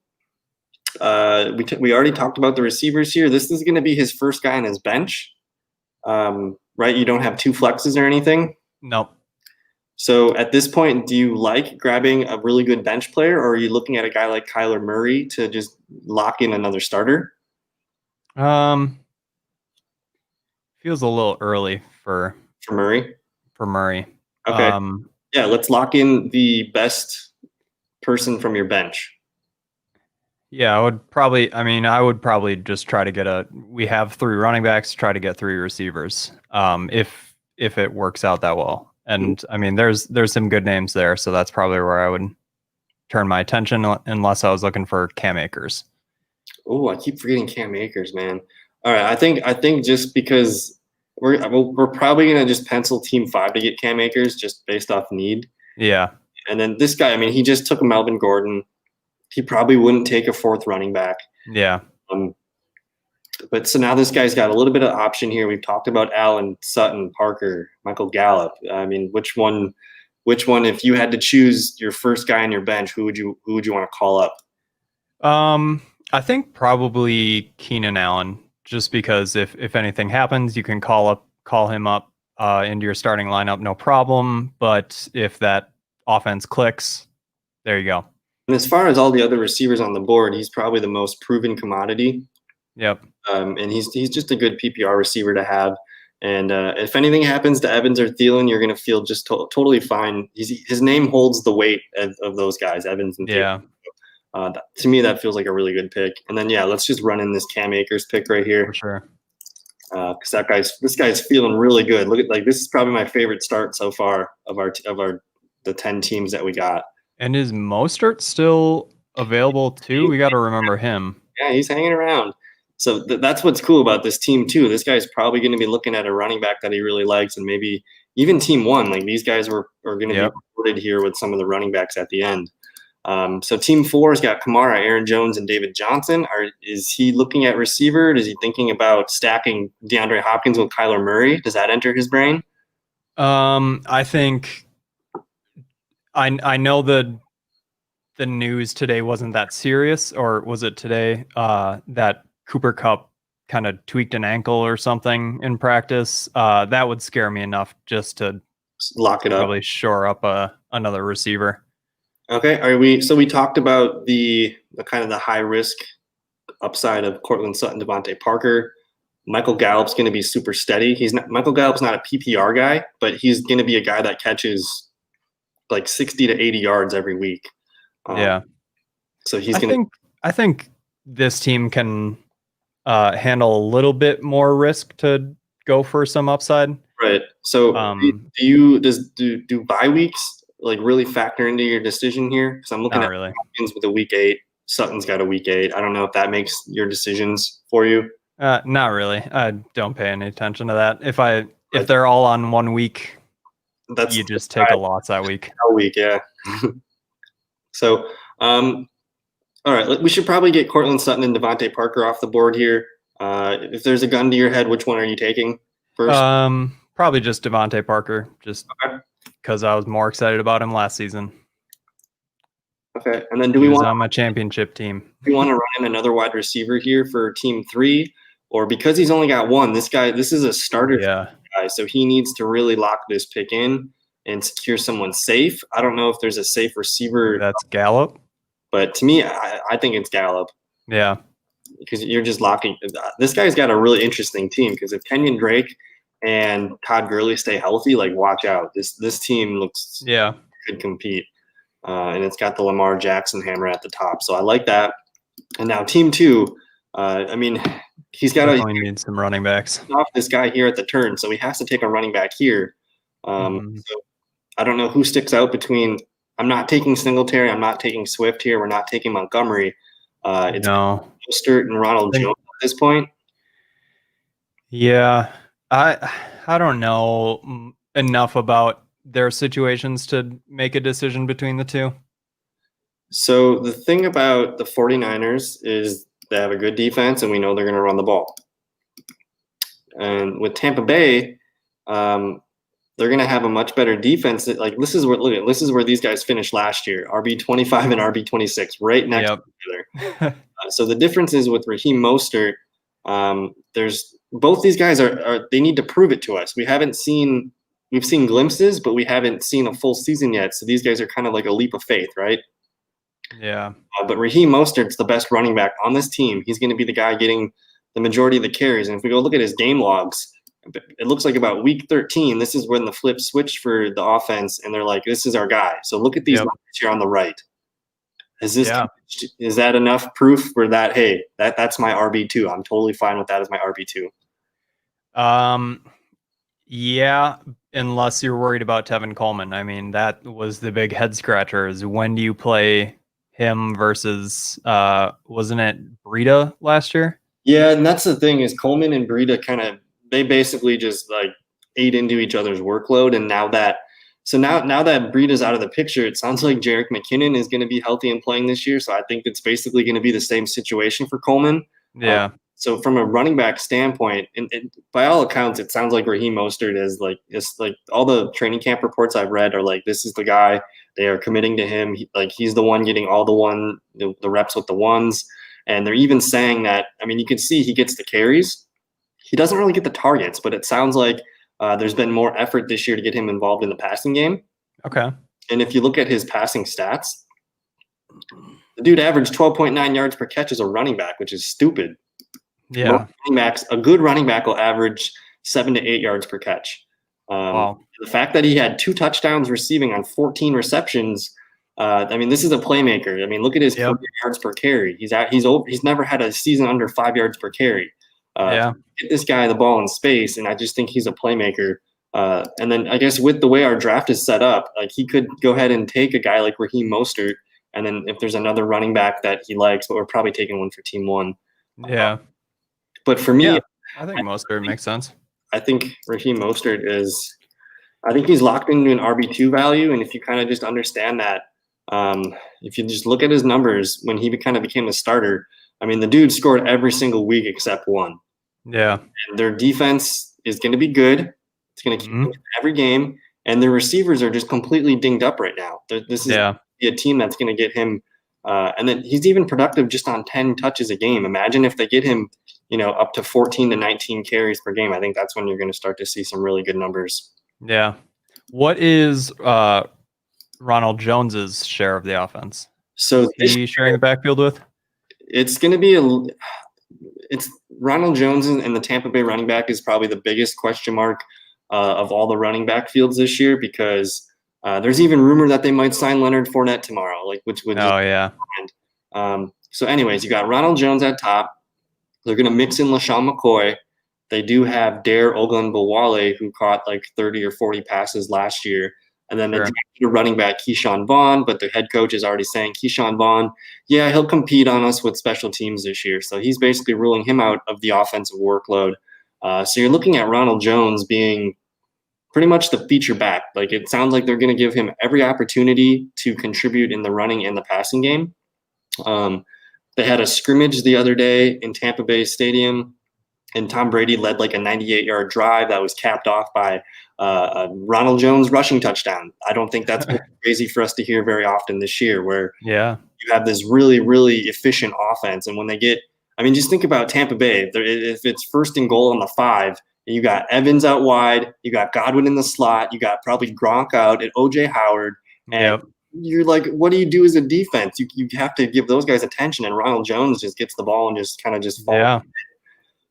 We already talked about the receivers here. This is going to be his first guy on his bench, right? You don't have 2 flexes or anything. Nope. So at this point, do you like grabbing a really good bench player, or are you looking at a guy like Kyler Murray to just lock in another starter? Feels a little early for Murray. Okay. Yeah, let's lock in the best person from your bench. Yeah, I would probably just try to get we have 3 running backs, try to get 3 receivers. If it works out that well. And I mean, there's some good names there, so that's probably where I would turn my attention unless I was looking for Cam Akers. Oh, I keep forgetting Cam Akers, man. All right, I think just because we're probably gonna just pencil team 5 to get Cam Akers just based off need. Yeah. And then this guy, I mean, he just took Melvin Gordon. He probably wouldn't take a 4th running back. Yeah. But so now this guy's got a little bit of option here. We've talked about Allen, Sutton, Parker, Michael Gallup. I mean, which one, if you had to choose your first guy on your bench, who would you want to call up? I think probably Keenan Allen, just because if anything happens, you can call him up into your starting lineup, no problem. But if that offense clicks, there you go. And as far as all the other receivers on the board, he's probably the most proven commodity. Yep. And he's just a good PPR receiver to have. And if anything happens to Evans or Thielen, you're going to feel just totally fine. His name holds the weight of those guys, Evans and Thielen. Yeah. To me, that feels like a really good pick. And then, yeah, let's just run in this Cam Akers pick right here. For sure. Because this guy's feeling really good. Look at this is probably my favorite start so far of the 10 teams that we got. And is Mostert still available too? We got to remember him. Yeah, he's hanging around. So that's what's cool about this team too. This guy's probably going to be looking at a running back that he really likes, and maybe even team 1. Like these guys are going to be recorded here with some of the running backs at the end. So team 4 has got Kamara, Aaron Jones, and David Johnson. Is he looking at receiver? Is he thinking about stacking DeAndre Hopkins with Kyler Murray? Does that enter his brain? I think I know the news today wasn't that serious, or was it today that Cooper Kupp kind of tweaked an ankle or something in practice? That would scare me enough just to lock it up. Probably shore up another receiver. Okay. So we talked about the kind of the high risk upside of Cortland Sutton, Devontae Parker. Michael Gallup's going to be super steady. Michael Gallup's not a PPR guy, but he's going to be a guy that catches like 60 to 80 yards every week. Yeah. So I think this team can handle a little bit more risk to go for some upside. Right. So do bye weeks like really factor into your decision here? Because I'm looking at Hopkins with a week 8. Sutton's got a week 8. I don't know if that makes your decisions for you. Not really. I don't pay any attention to that. If they're all on 1 week, you just take a loss that week. A week, yeah. So, all right, we should probably get Cortland Sutton and Devontae Parker off the board here. If there's a gun to your head, which one are you taking first? Probably just Devontae Parker, just because I was more excited about him last season. Okay, and then he was on my championship team. Do you want to run in another wide receiver here for team 3? Or because he's only got 1, this is a starter guy, so he needs to really lock this pick in and secure someone safe. I don't know if there's a safe receiver. That's Gallup. But to me, I think it's Gallup. Yeah. Because you're just locking. This guy's got a really interesting team, because if Kenyon Drake and Todd Gurley stay healthy, like watch out. This team looks could compete. And it's got the Lamar Jackson hammer at the top. So I like that. And now team 2, I mean, he's got to need some running backs off this guy here at the turn. So he has to take a running back here. So I don't know who sticks out between. I'm not taking Singletary. I'm not taking Swift here. We're not taking Montgomery. It's No. Mostert and Ronald Think- Jones at this point. Yeah. I don't know enough about their situations to make a decision between the two. So the thing about the 49ers is they have a good defense, and we know they're going to run the ball. And with Tampa Bay, they're going to have a much better defense. Like this is where these guys finished last year: RB25 and RB26, right next to each other. So the difference is with Raheem Mostert. There's both these guys are they need to prove it to us. We've seen glimpses, but we haven't seen a full season yet. So these guys are kind of like a leap of faith, right? Yeah. But Raheem Mostert's the best running back on this team. He's going to be the guy getting the majority of the carries. And if we go look at his game logs, it looks like about week 13, this is when the flip switched for the offense, and they're like, this is our guy. So look at these numbers here on the right. Is that enough proof for that? Hey, that's my RB2. I'm totally fine with that as my RB2. Yeah, unless you're worried about Tevin Coleman. I mean, that was the big head scratcher, is when do you play him versus wasn't it Breida last year? Yeah, and that's the thing, is Coleman and Breida they basically just like ate into each other's workload. And now that Breida's out of the picture, it sounds like Jerick McKinnon is going to be healthy and playing this year. So I think it's basically going to be the same situation for Coleman. Yeah. So from a running back standpoint, and by all accounts, it sounds like Raheem Mostert is like all the training camp reports I've read are like, this is the guy. They are committing to him. He's the one getting all the reps with the ones. And they're even saying that, I mean, you can see he gets the carries. He doesn't really get the targets, but it sounds like there's been more effort this year to get him involved in the passing game. Okay. And if you look at his passing stats, the dude averaged 12.9 yards per catch as a running back, which is stupid. Yeah. A good running back will average 7 to 8 yards per catch. Wow. The fact that he had 2 touchdowns receiving on 14 receptions, I mean, this is a playmaker. I mean, look at his career yards per carry. He's never had a season under 5 yards per carry. Get this guy the ball in space, and I just think he's a playmaker. And then I guess with the way our draft is set up, like he could go ahead and take a guy like Raheem Mostert, and then if there's another running back that he likes, but we're probably taking one for team one. Yeah. But for me, I think Mostert makes sense. I think Raheem Mostert I think he's locked into an RB2 value. And if you kind of just understand that, if you just look at his numbers when he kind of became a starter, I mean, the dude scored every single week except one. Yeah. And their defense is going to be good. It's going to keep him every game. And their receivers are just completely dinged up right now. This is a team that's going to get him. And then he's even productive just on 10 touches a game. Imagine if they get him, up to 14 to 19 carries per game. I think that's when you're going to start to see some really good numbers. Yeah. What is Ronald Jones's share of the offense? So is he sharing the backfield with? It's going to be it's Ronald Jones and the Tampa Bay running back is probably the biggest question mark of all the running back fields this year, because there's even rumor that they might sign Leonard Fournette tomorrow, which would. So anyways, you got Ronald Jones at top. They're going to mix in LaShawn McCoy. They do have Dare Ogunbowale, who caught like 30 or 40 passes last year. And then the running back, Keyshawn Vaughn, but the head coach is already saying Keyshawn Vaughn, he'll compete on us with special teams this year. So he's basically ruling him out of the offensive workload. So you're looking at Ronald Jones being pretty much the feature back. Like, it sounds like they're going to give him every opportunity to contribute in the running and the passing game. They had a scrimmage the other day in Tampa Bay Stadium, and Tom Brady led like a 98-yard drive that was capped off by a Ronald Jones rushing touchdown. I don't think that's crazy for us to hear very often this year, where you have this really, really efficient offense. And when they get, I mean, just think about Tampa Bay. If it's first and goal on the 5, and you got Evans out wide, you got Godwin in the slot, you got probably Gronk out and O.J. Howard, and you're like, what do you do as a defense? You have to give those guys attention, and Ronald Jones just gets the ball and just kind of just falls. Yeah.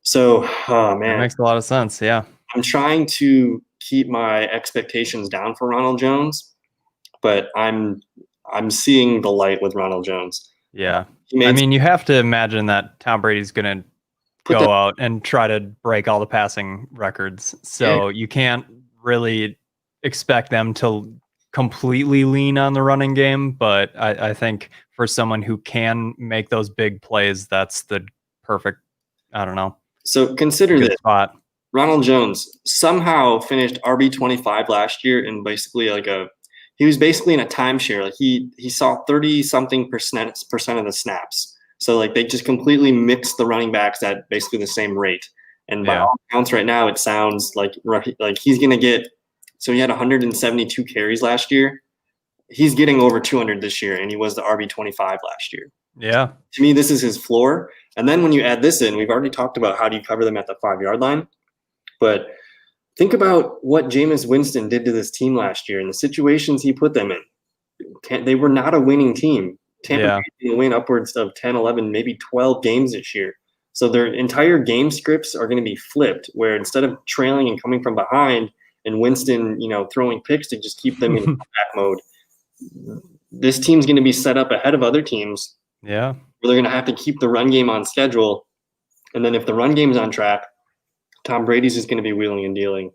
So, oh man, that makes a lot of sense. Yeah. I'm trying to keep my expectations down for Ronald Jones, but I'm seeing the light with Ronald Jones. Yeah. I mean, you have to imagine that Tom Brady's going to go out and try to break all the passing records. So you can't really expect them to completely lean on the running game, but I think for someone who can make those big plays, that's the perfect, I don't know, So consider good this. spot. Ronald Jones somehow finished RB25 last year in basically he was basically in a timeshare. Like he saw 30 something percent of the snaps. So like they just completely mixed the running backs at basically the same rate. And by all accounts right now, it sounds like he's going to get, so he had 172 carries last year. He's getting over 200 this year, and he was the RB25 last year. Yeah. To me, this is his floor. And then when you add this in, we've already talked about how do you cover them at the 5-yard line. But think about what Jameis Winston did to this team last year and the situations he put them in. They were not a winning team. Tampa Bay didn't win upwards of 10, 11, maybe 12 games this year. So their entire game scripts are going to be flipped, where instead of trailing and coming from behind and Winston, throwing picks to just keep them in comeback mode, this team's going to be set up ahead of other teams. Yeah. Where they're going to have to keep the run game on schedule. And then if the run game's on track, Tom Brady's just going to be wheeling and dealing.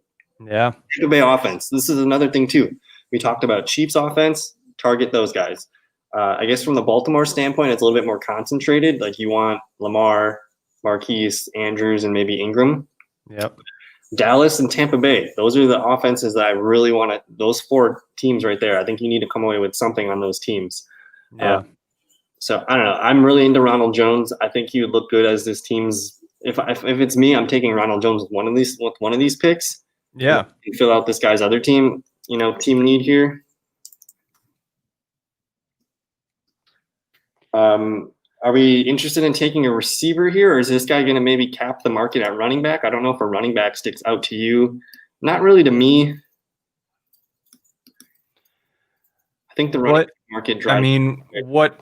Yeah. Tampa Bay offense. This is another thing too. We talked about Chiefs offense. Target those guys. I guess from the Baltimore standpoint, it's a little bit more concentrated. Like you want Lamar, Marquise, Andrews, and maybe Ingram. Yep. Dallas and Tampa Bay. Those are the offenses that I really want to. Those 4 teams right there. I think you need to come away with something on those teams. Yeah. So I don't know. I'm really into Ronald Jones. I think he would look good as this team's. If it's me, I'm taking Ronald Jones with one of these picks. Yeah. And fill out this guy's other team. Team need here. Are we interested in taking a receiver here, or is this guy going to maybe cap the market at running back? I don't know if a running back sticks out to you. Not really to me. I think the running market drives. I mean, what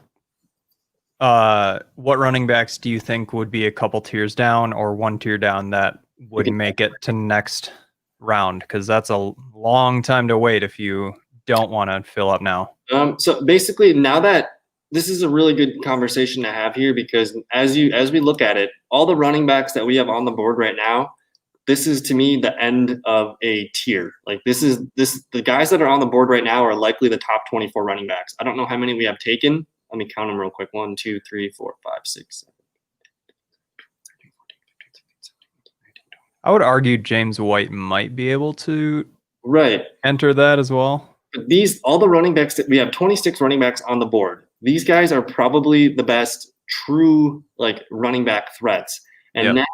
running backs do you think would be a couple tiers down or one tier down that would make it to next round? Because that's a long time to wait if you don't want to fill up now. So basically, now that this is a really good conversation to have here, because as we look at it, all the running backs that we have on the board right now, this is to me the end of a tier. Like the guys that are on the board right now are likely the top 24 running backs. I don't know how many we have taken. Let me count them real quick. 1, 2, 3, 4, 5, 6, 7. I would argue James White might be able to enter that as well. But all the running backs that we have, 26 running backs on the board. These guys are probably the best true running back threats. And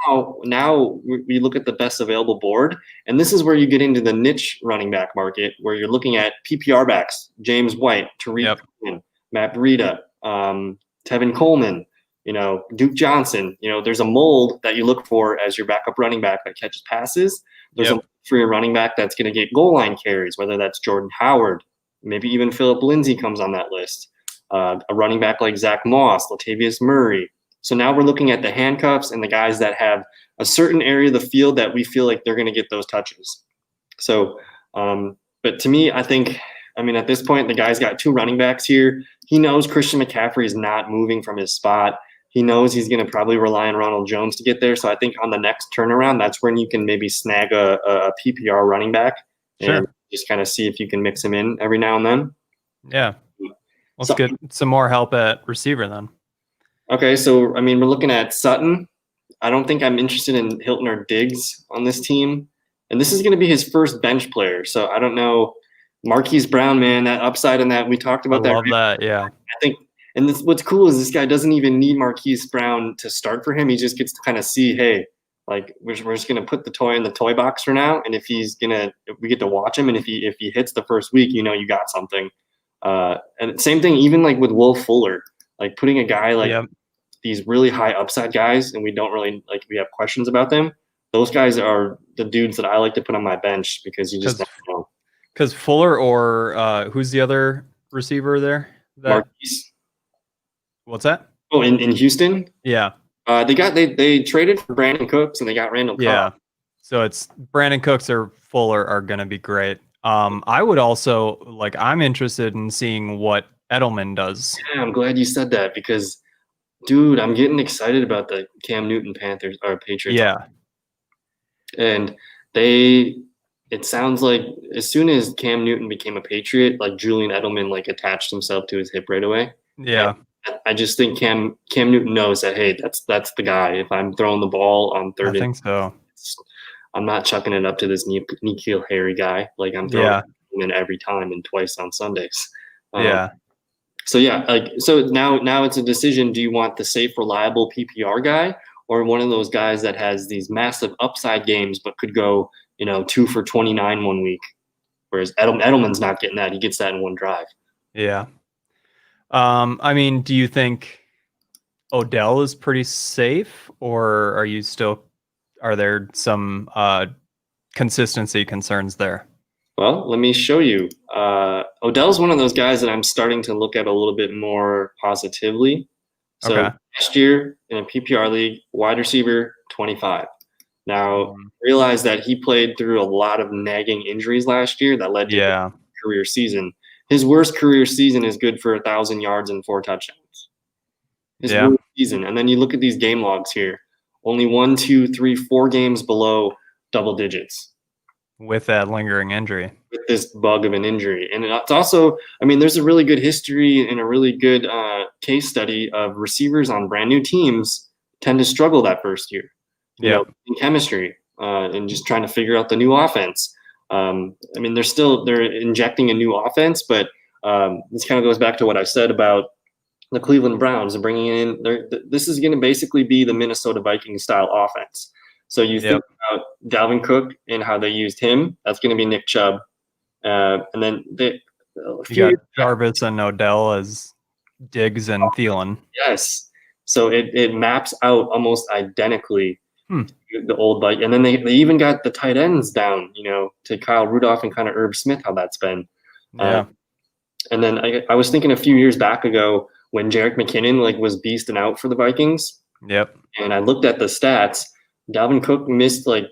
now we look at the best available board, and this is where you get into the niche running back market, where you're looking at PPR backs: James White, Tariq Cohen, Matt Breida, Tevin Coleman, Duke Johnson. There's a mold that you look for as your backup running back that catches passes. There's a mold for your running back that's going to get goal line carries, whether that's Jordan Howard, maybe even Phillip Lindsay comes on that list. A running back like Zach Moss, Latavius Murray. So now we're looking at the handcuffs and the guys that have a certain area of the field that we feel like they're going to get those touches. So, but to me, at this point, the guy's got 2 running backs here. He knows Christian McCaffrey is not moving from his spot. He knows he's going to probably rely on Ronald Jones to get there. So I think on the next turnaround, that's when you can maybe snag a PPR running back and just kind of see if you can mix him in every now and then. Yeah. Let's get some more help at receiver then. Okay, so we're looking at Sutton. I don't think I'm interested in Hilton or Diggs on this team. And this is going to be his first bench player. So I don't know. Marquise Brown, man, that upside in that, we talked about that. I love that, yeah. I think, and what's cool is this guy doesn't even need Marquise Brown to start for him. He just gets to kind of see, hey, we're just going to put the toy in the toy box for now. And if we get to watch him, and if he hits the first week, you got something. And same thing, even with Will Fuller, putting a guy these really high upside guys, and we don't really we have questions about them. Those guys are the dudes that I like to put on my bench because you just never know. Because Fuller or who's the other receiver there? Marquise. What's that? Oh, in Houston? Yeah. They traded for Brandon Cooks and they got Randall Cobb. Yeah. So it's Brandon Cooks or Fuller are going to be great. I would also I'm interested in seeing what Edelman does. Yeah, I'm glad you said that because, dude, I'm getting excited about the Cam Newton Patriots. Yeah. And they it sounds like as soon as Cam Newton became a Patriot, like Julian Edelman like attached himself to his hip right away. Yeah. And I just think Cam Newton knows that, hey, that's the guy. If I'm throwing the ball on I think so. I'm not chucking it up to this N'Keal Harry guy. Like I'm throwing him in every time and twice on Sundays. Yeah. So yeah, like so now it's a decision. Do you want the safe, reliable PPR guy, or one of those guys that has these massive upside games but could go 2 for 29 one week, whereas Edelman's not getting that. He gets that in one drive. Yeah. I mean, do you think Odell is pretty safe, or are there some consistency concerns there? Well, let me show you. Odell's one of those guys that I'm starting to look at a little bit more positively. So last year in a PPR league, wide receiver 25. Now, realize that he played through a lot of nagging injuries last year that led to a career season. His worst career season is good for 1,000 yards and 4 touchdowns. His worst season. And then you look at these game logs here. Only 1, 2, 3, 4 games below double digits. With that lingering injury. With this bug of an injury. And it's also, I mean, there's a really good history and a really good case study of receivers on brand new teams tend to struggle that first year. You know, in chemistry and just trying to figure out the new offense. I mean, they're injecting a new offense, but this kind of goes back to what I said about the Cleveland Browns and bringing in. This is going to basically be the Minnesota Vikings style offense. So you think about Dalvin Cook and how they used him. That's going to be Nick Chubb, and then you got Jarvis and Odell as Diggs and Thielen. Yes, so it maps out almost identically. The old bike, and then they even got the tight ends down, to Kyle Rudolph and kind of Herb Smith, how that's been. And then I was thinking a few years back ago when Jerick McKinnon was beasting out for the Vikings. And I looked at the stats. Dalvin Cook missed the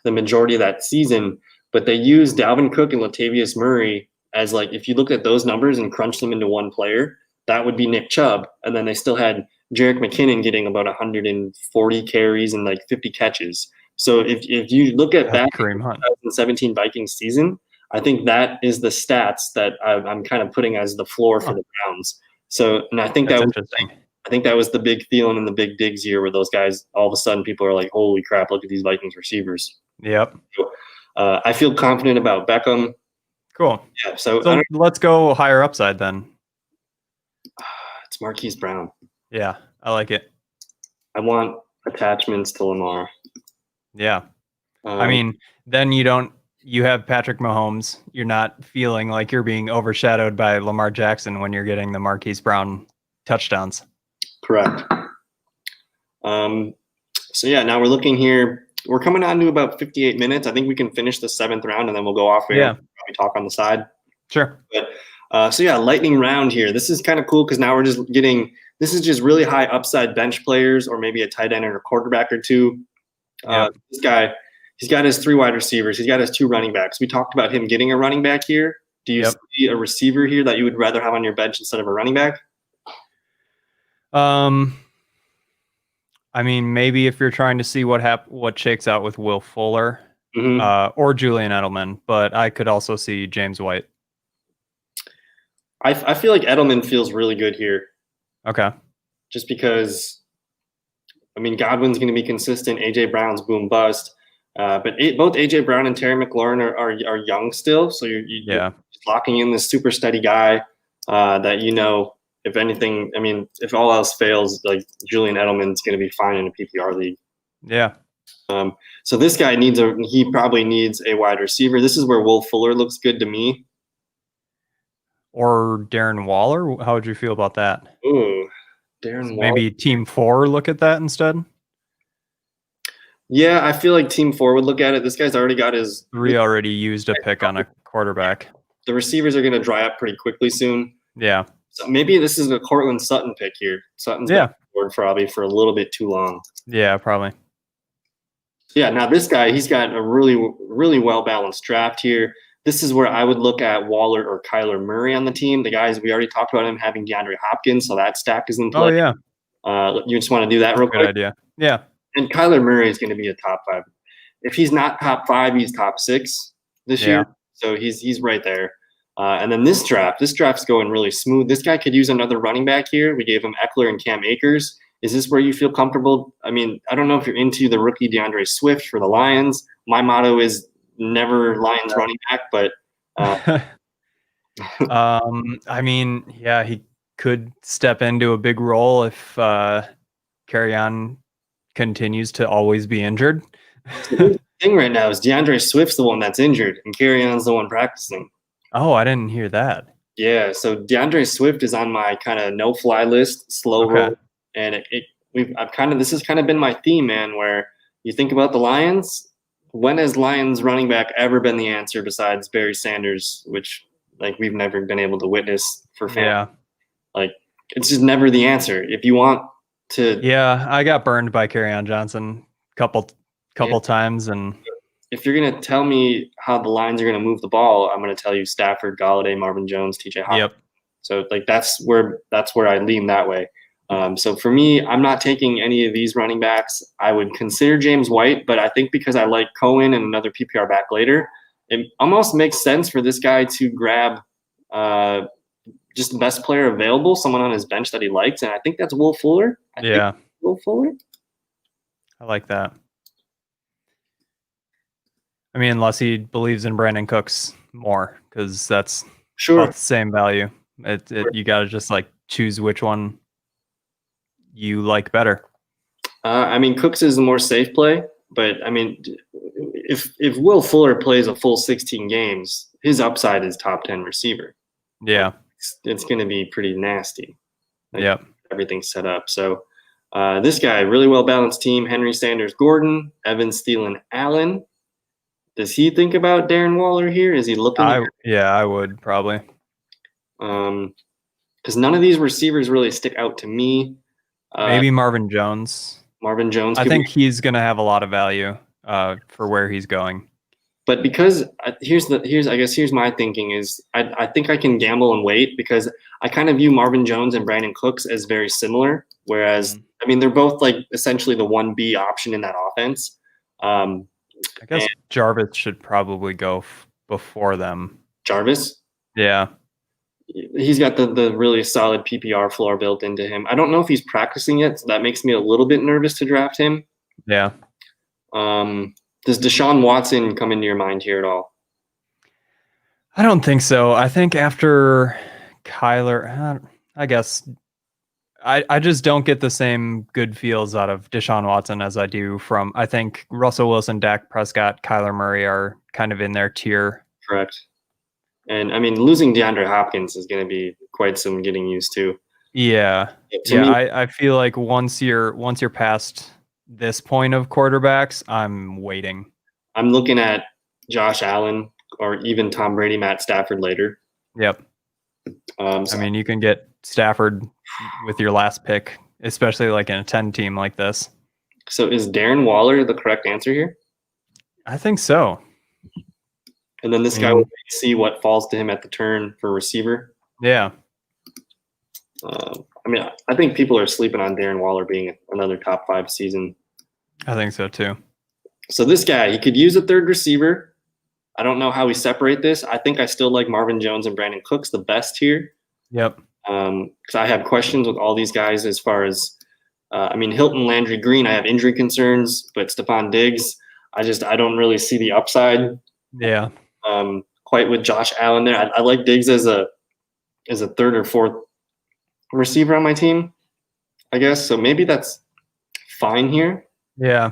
majority of that season, but they used Dalvin Cook and Latavius Murray as if you looked at those numbers and crunched them into one player, that would be Nick Chubb. And then they still had Jerick McKinnon getting about 140 carries and 50 catches. So if you look at that 2017 Vikings season, I think that is the stats that I'm kind of putting as the floor for the Browns. So, and I think that's interesting. I think that was the big Thielen and the big Diggs year where those guys, all of a sudden people are like, holy crap, look at these Vikings receivers. Yep. So, I feel confident about Beckham. Cool. Yeah. So let's go higher upside then. It's Marquise Brown. Yeah, I like it. I want attachments to Lamar. Yeah. I mean, then you have Patrick Mahomes. You're not feeling like you're being overshadowed by Lamar Jackson when you're getting the Marquise Brown touchdowns. Correct. So yeah, now we're looking here. We're coming on to about 58 minutes. I think we can finish the 7th round and then we'll go off here. Yeah. Probably talk on the side. Sure. But so yeah, lightning round here. This is kind of cool because now we're just getting, this is just really high upside bench players or maybe a tight end or a quarterback or two. This guy, he's got his 3 wide receivers. He's got his 2 running backs. We talked about him getting a running back here. Do you see a receiver here that you would rather have on your bench instead of a running back? I mean, maybe if you're trying to see what shakes out with Will Fuller or Julian Edelman, but I could also see James White. I feel like Edelman feels really good here. Okay. Just because, I mean, Godwin's going to be consistent. A.J. Brown's boom bust. But both A.J. Brown and Terry McLaurin are young still. So you're just locking in this super steady guy that, if anything, I mean, if all else fails, Julian Edelman's going to be fine in a PPR league. Yeah. So this guy he probably needs a wide receiver. This is where Will Fuller looks good to me. Or Darren Waller. How would you feel about that? Ooh, Darren Waller. Maybe Team 4 look at that instead? Yeah, I feel like Team 4 would look at it. This guy's already got his 3 already used a pick on a quarterback. The receivers are going to dry up pretty quickly soon. Yeah. So maybe this is a Cortland Sutton pick here. Sutton's been board probably for a little bit too long. Yeah, probably. Yeah, now this guy, he's got a really, really well-balanced draft here. This is where I would look at Waller or Kyler Murray on the team. The guys, we already talked about him having DeAndre Hopkins, so that stack is in play. Oh, yeah. You just want to do that real quick? Good idea. Yeah. And Kyler Murray is going to be a top 5. If he's not top 5, he's top 6. this year. So he's right there. And then this draft's going really smooth. This guy could use another running back here. We gave him Eckler and Cam Akers. Is this where you feel comfortable? I mean, I don't know if you're into the rookie DeAndre Swift for the Lions. My motto is never Lions running back, but I mean, yeah, he could step into a big role if Kerryon continues to always be injured. The thing right now is DeAndre Swift's the one that's injured and Kerryon's the one practicing. Oh, I didn't hear that. Yeah, so DeAndre Swift is on my kind of no-fly list, slow roll, and this has kind of been my theme, man. Where you think about the Lions, when has Lions running back ever been the answer besides Barry Sanders, which like we've never been able to witness for fans. Yeah, like it's just never the answer. If you want to, yeah, I got burned by Kerryon Johnson couple times, and if you're gonna tell me how the Lions are gonna move the ball, I'm gonna tell you Stafford, Golladay, Marvin Jones, TJ Hawkins. Yep. So like that's where I lean that way. So for me, I'm not taking any of these running backs. I would consider James White, but I think because I like Cohen and another PPR back later, it almost makes sense for this guy to grab just the best player available, someone on his bench that he likes, and I think that's Will Fuller. Will Fuller. I like that. I mean, unless he believes in Brandon Cooks more, because that's both the same value. You got to just like choose which one you like better. I mean, Cooks is the more safe play, but I mean, if Will Fuller plays a full 16 games, his upside is top 10 receiver. Yeah, it's going to be pretty nasty. Like, everything's set up. So this guy, really well balanced team: Henry, Sanders, Gordon, Evans, Thielen, Allen. Does he think about Darren Waller here? Is he looking? I would probably. Because none of these receivers really stick out to me. Maybe Marvin Jones. I think he's going to have a lot of value for where he's going. But because here's my thinking is I think I can gamble and wait because I kind of view Marvin Jones and Brandon Cooks as very similar. Whereas I mean they're both like essentially the 1B option in that offense. I guess Jarvis should probably go before them. Jarvis? Yeah. He's got the really solid PPR floor built into him. I don't know if he's practicing yet, so that makes me a little bit nervous to draft him. Yeah. Does Deshaun Watson come into your mind here at all? I don't think so. I think after Kyler, I guess I just don't get the same good feels out of Deshaun Watson as I do from, I think Russell Wilson, Dak Prescott, Kyler Murray are kind of in their tier. Correct. And I mean, losing DeAndre Hopkins is going to be quite some getting used to. Yeah. I feel like once you're past this point of quarterbacks, I'm waiting. I'm looking at Josh Allen or even Tom Brady, Matt Stafford later. Yep. I mean, you can get Stafford with your last pick, especially like in a 10 team like this. So is Darren Waller the correct answer here? I think so. And then this guy will see what falls to him at the turn for receiver. Yeah. I mean, I think people are sleeping on Darren Waller being another top 5 season. I think so too. So this guy, he could use a third receiver. I don't know how we separate this. I think I still like Marvin Jones and Brandon Cooks the best here. Yep. Because I have questions with all these guys as far as, I mean, Hilton, Landry, Green, I have injury concerns, but Stephon Diggs, I don't really see the upside. Yeah. Quite with Josh Allen there. I like Diggs as a third or fourth receiver on my team, I guess. So maybe that's fine here. Yeah.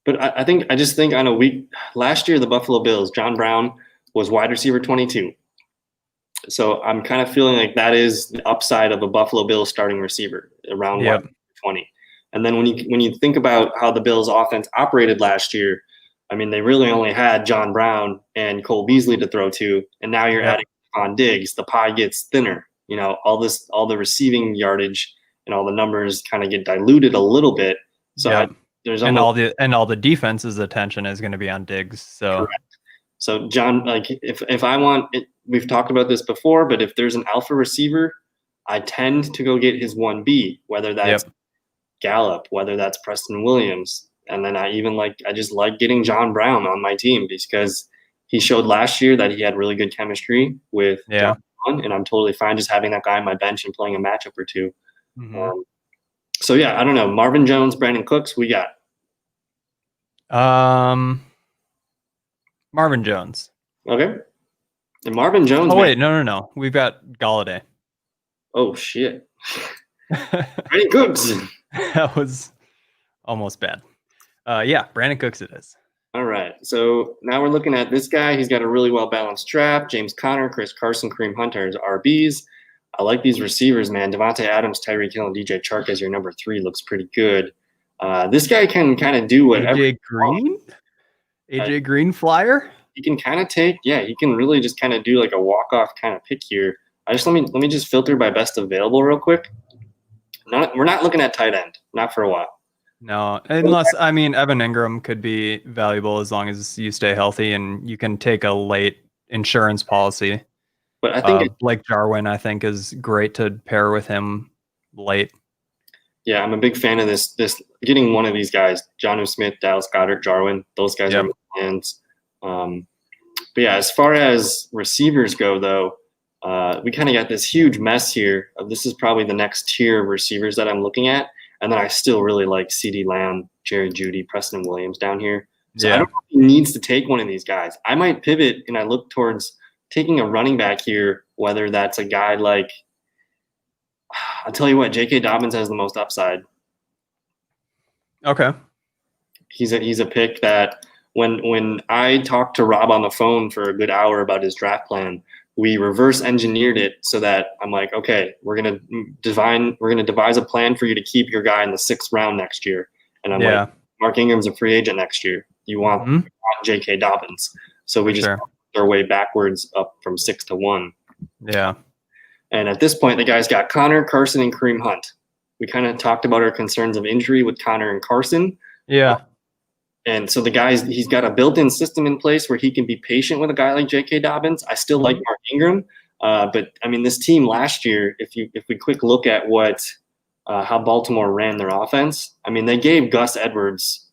But I just think on a week last year, the Buffalo Bills, John Brown was wide receiver 22. So I'm kind of feeling like that is the upside of a Buffalo Bills starting receiver around 20. And then when you think about how the Bills offense operated last year, I mean, they really only had John Brown and Cole Beasley to throw to, and now you're adding on Diggs. The pie gets thinner. You know, all the receiving yardage and all the numbers kind of get diluted a little bit. So there's all the defense's attention is going to be on Diggs. So, correct. So John, like if I want it, we've talked about this before, but if there's an alpha receiver, I tend to go get his 1B, whether that's Gallup, whether that's Preston Williams. And then I just like getting John Brown on my team because he showed last year that he had really good chemistry with John Brown, and I'm totally fine just having that guy on my bench and playing a matchup or two. Mm-hmm. So yeah, I don't know. Marvin Jones, Brandon Cooks, we got. Marvin Jones. Okay. And Marvin Jones. Oh wait, no. We've got Galladay. Oh shit. Brandon Cooks. That was almost bad. Yeah, Brandon Cooks it is. All right. So now we're looking at this guy. He's got a really well-balanced draft. James Conner, Chris Carson, Kareem Hunt as RBs. I like these receivers, man. Devontae Adams, Tyreek Hill, and DJ Chark as your number 3 looks pretty good. This guy can kind of do whatever. AJ Green flyer? He can kind of he can really just kind of do like a walk-off kind of pick here. Let me just filter by best available real quick. We're not looking at tight end, not for a while. No, unless, I mean, Evan Ingram could be valuable as long as you stay healthy and you can take a late insurance policy. But I think Blake Jarwin, I think, is great to pair with him late. Yeah, I'm a big fan of this getting one of these guys, Jonnu Smith, Dallas Goedert, Jarwin. Those guys are my fans. But yeah, as far as receivers go, though, we kind of got this huge mess here. This is probably the next tier of receivers that I'm looking at. And then I still really like CeeDee Lamb, Jerry Jeudy, Preston Williams down here. So I don't know if he needs to take one of these guys. I might pivot and I look towards taking a running back here, whether that's a guy like – I'll tell you what, J.K. Dobbins has the most upside. Okay. He's a pick that when I talked to Rob on the phone for a good hour about his draft plan, we reverse engineered it so that I'm like, okay, we're gonna devise a plan for you to keep your guy in the 6th round next year. And I'm like, Mark Ingram's a free agent next year. You want J.K. Dobbins. So we just worked our way backwards up from 6 to 1. Yeah. And at this point, the guy's got Connor, Carson, and Kareem Hunt. We kind of talked about our concerns of injury with Connor and Carson. Yeah. And so he's got a built-in system in place where he can be patient with a guy like J.K. Dobbins. I still like Mark Ingram, but I mean, this team last year, if we quick look at how Baltimore ran their offense, I mean, they gave Gus Edwards.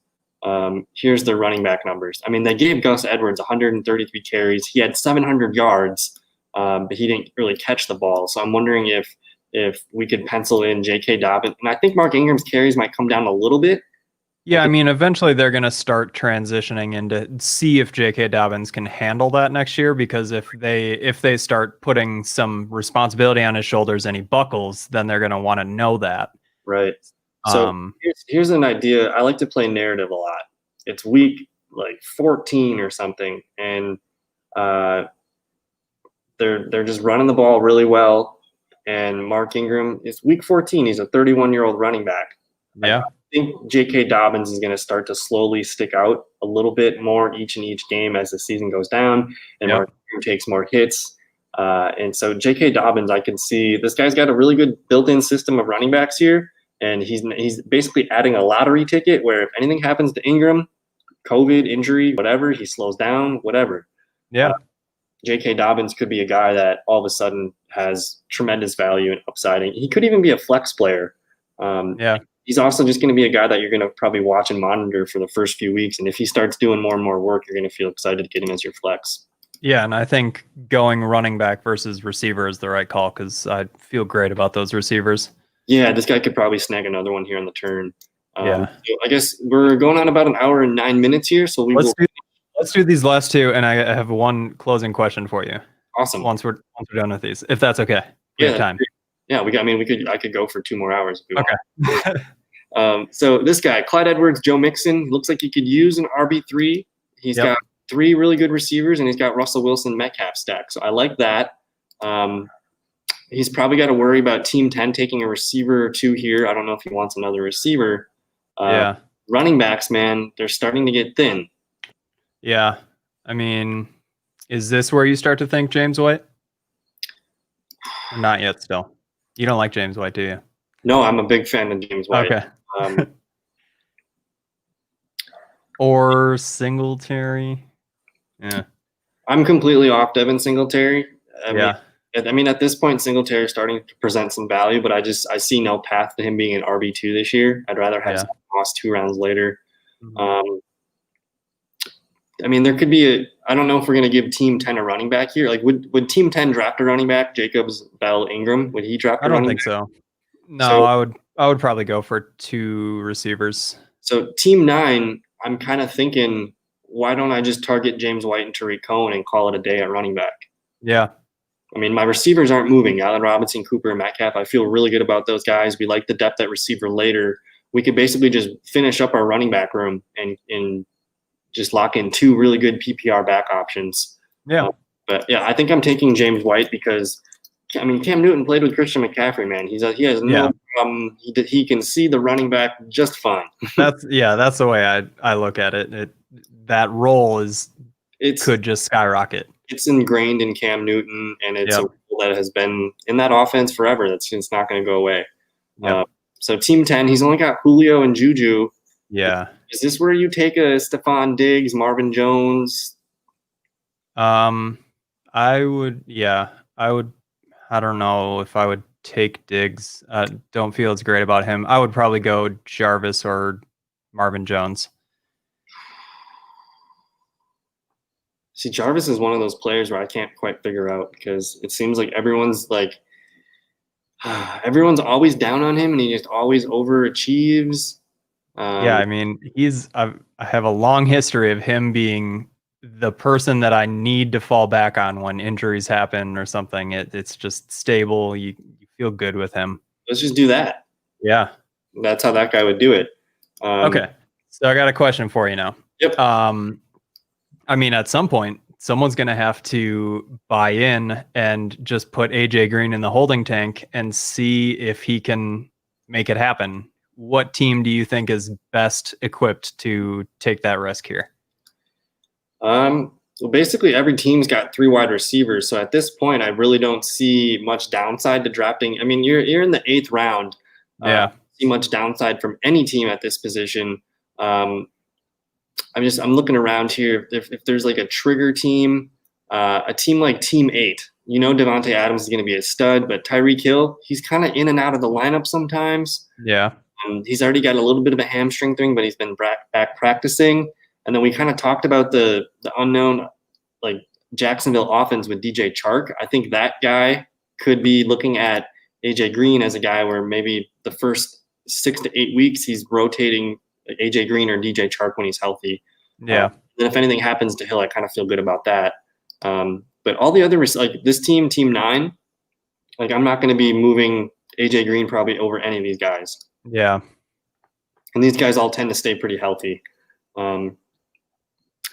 Here's their running back numbers. I mean, they gave Gus Edwards 133 carries. He had 700 yards, but he didn't really catch the ball. So I'm wondering if we could pencil in J.K. Dobbins, and I think Mark Ingram's carries might come down a little bit. Yeah, I mean, eventually they're going to start transitioning into see if J.K. Dobbins can handle that next year, because if they start putting some responsibility on his shoulders and he buckles, then they're going to want to know that. Right. So here's an idea. I like to play narrative a lot. It's week like 14 or something, and they're just running the ball really well. And Mark Ingram is week 14. He's a 31-year-old running back. Yeah. I think J.K. Dobbins is going to start to slowly stick out a little bit more each game as the season goes down, and Mark Ingram takes more hits. And so J.K. Dobbins, I can see this guy's got a really good built-in system of running backs here, and he's basically adding a lottery ticket where if anything happens to Ingram, COVID, injury, whatever, he slows down, whatever. Yeah. J.K. Dobbins could be a guy that all of a sudden has tremendous value and upside. He could even be a flex player. He's also just going to be a guy that you're going to probably watch and monitor for the first few weeks. And if he starts doing more and more work, you're going to feel excited to get him as your flex. Yeah, and I think going running back versus receiver is the right call because I feel great about those receivers. Yeah, this guy could probably snag another one here on the turn. So I guess we're going on about an hour and 9 minutes here. So let's do these last two, and I have one closing question for you. Awesome. Once we're done with these, if that's okay. We have time. Yeah, I could go for 2 more hours if we want. Okay. So this guy, Clyde Edwards, Joe Mixon, looks like he could use an RB3. He's got 3 really good receivers, and he's got Russell Wilson Metcalf stack. So I like that. He's probably got to worry about Team 10 taking a receiver or 2 here. I don't know if he wants another receiver. Running backs, man, they're starting to get thin. Yeah. I mean, is this where you start to think James White? Not yet still. You don't like James White, do you? No, I'm a big fan of James White. Okay. Or Singletary. Yeah. I'm completely off Devin Singletary. I mean, at this point, Singletary is starting to present some value, but I see no path to him being an RB2 this year. I'd rather have Moss 2 rounds later. Mhm. I mean, there could be I don't know if we're going to give Team 10 a running back here. Like, would Team 10 draft a running back? Jacobs, Bell, Ingram, would he draft I a don't running think back? so. No, So, I would probably go for 2 receivers. so Team 9, I'm kind of thinking, why don't I just target James White and Tariq Cohen and call it a day at running back? Yeah. I mean, my receivers aren't moving. Allen Robinson, Cooper, and Metcalf. I feel really good about those guys. We like the depth at receiver later. We could basically just finish up our running back room and just lock in 2 really good PPR back options. Yeah. But yeah, I think I'm taking James White because I mean Cam Newton played with Christian McCaffrey, man. He has Yeah. no problem. He can see the running back just fine. That's the way I look at it. That role It's could just skyrocket. it's ingrained in Cam Newton, and it's a Yep. role that has been in that offense forever. It's not going to go away. Yep. So Team 10, he's only got Julio and Juju. Yeah. Is this where you take a Stephon Diggs, Marvin Jones? I would, yeah, I don't know if I would take Diggs. Don't feel it's great about him. I would probably go Jarvis or Marvin Jones. See, Jarvis is one of those players where I can't quite figure out because it seems like everyone's everyone's always down on him and he just always overachieves. Yeah, I mean, I have a long history of him being the person that I need to fall back on when injuries happen or something. It's just stable. You feel good with him. Let's just do that. Yeah. That's how that guy would do it. Okay. So I got a question for you now. Yep. I mean, at some point, someone's going to have to buy in and just put AJ Green in the holding tank and see if he can make it happen. What team do you think is best equipped to take that risk here? Well, basically every team's got 3 wide receivers. So at this point, I really don't see much downside to drafting. I mean, you're in the 8th round. Yeah. See much downside from any team at this position. I'm looking around here. If there's like a trigger team, a team like Team 8, Devontae Adams is going to be a stud, but Tyreek Hill, he's kind of in and out of the lineup sometimes. Yeah. He's already got a little bit of a hamstring thing, but he's been back practicing. And then we kind of talked about the unknown, like Jacksonville offense with DJ Chark. I think that guy could be looking at AJ Green as a guy where maybe the first 6 to 8 weeks he's rotating AJ Green or DJ Chark when he's healthy. Yeah. Then if anything happens to Hill, I kind of feel good about that. But all the other, like this team, Team 9, like I'm not going to be moving AJ Green probably over any of these guys. Yeah. And these guys all tend to stay pretty healthy.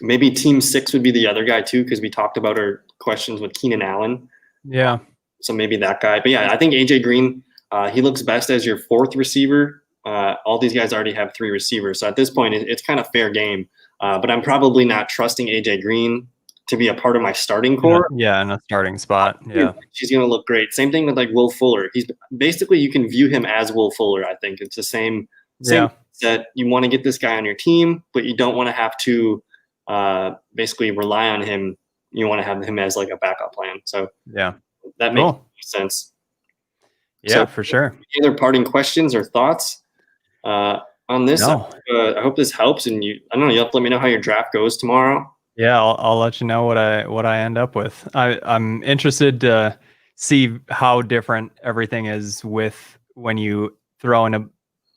Maybe Team 6 would be the other guy too, because we talked about our questions with Keenan Allen. Yeah. So maybe that guy. But yeah, I think AJ Green, he looks best as your 4th receiver. All these guys already have 3 receivers. So at this point, it's kind of fair game. But I'm probably not trusting AJ Green to be a part of my starting core. Yeah, in a starting spot. Yeah. She's going to look great. Same thing with like Will Fuller. He's basically, you can view him as Will Fuller. I think it's the same that you want to get this guy on your team, but you don't want to have to basically rely on him. You want to have him as like a backup plan. So yeah, that makes sense. Yeah, so, for sure. Any other parting questions or thoughts on this? No. I hope this helps. And I don't know, you have to let me know how your draft goes tomorrow. Yeah, I'll let you know what I end up with. I'm interested to see how different everything is with when you throw in a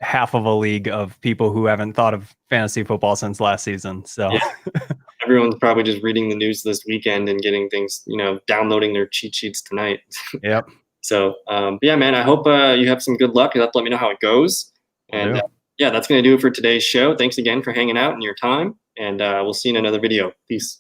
half of a league of people who haven't thought of fantasy football since last season. So yeah. Everyone's probably just reading the news this weekend and getting things, downloading their cheat sheets tonight. Yep. So, yeah, man, I hope you have some good luck. You'll have to let me know how it goes. And yeah, that's going to do it for today's show. Thanks again for hanging out and your time. And we'll see you in another video. Peace.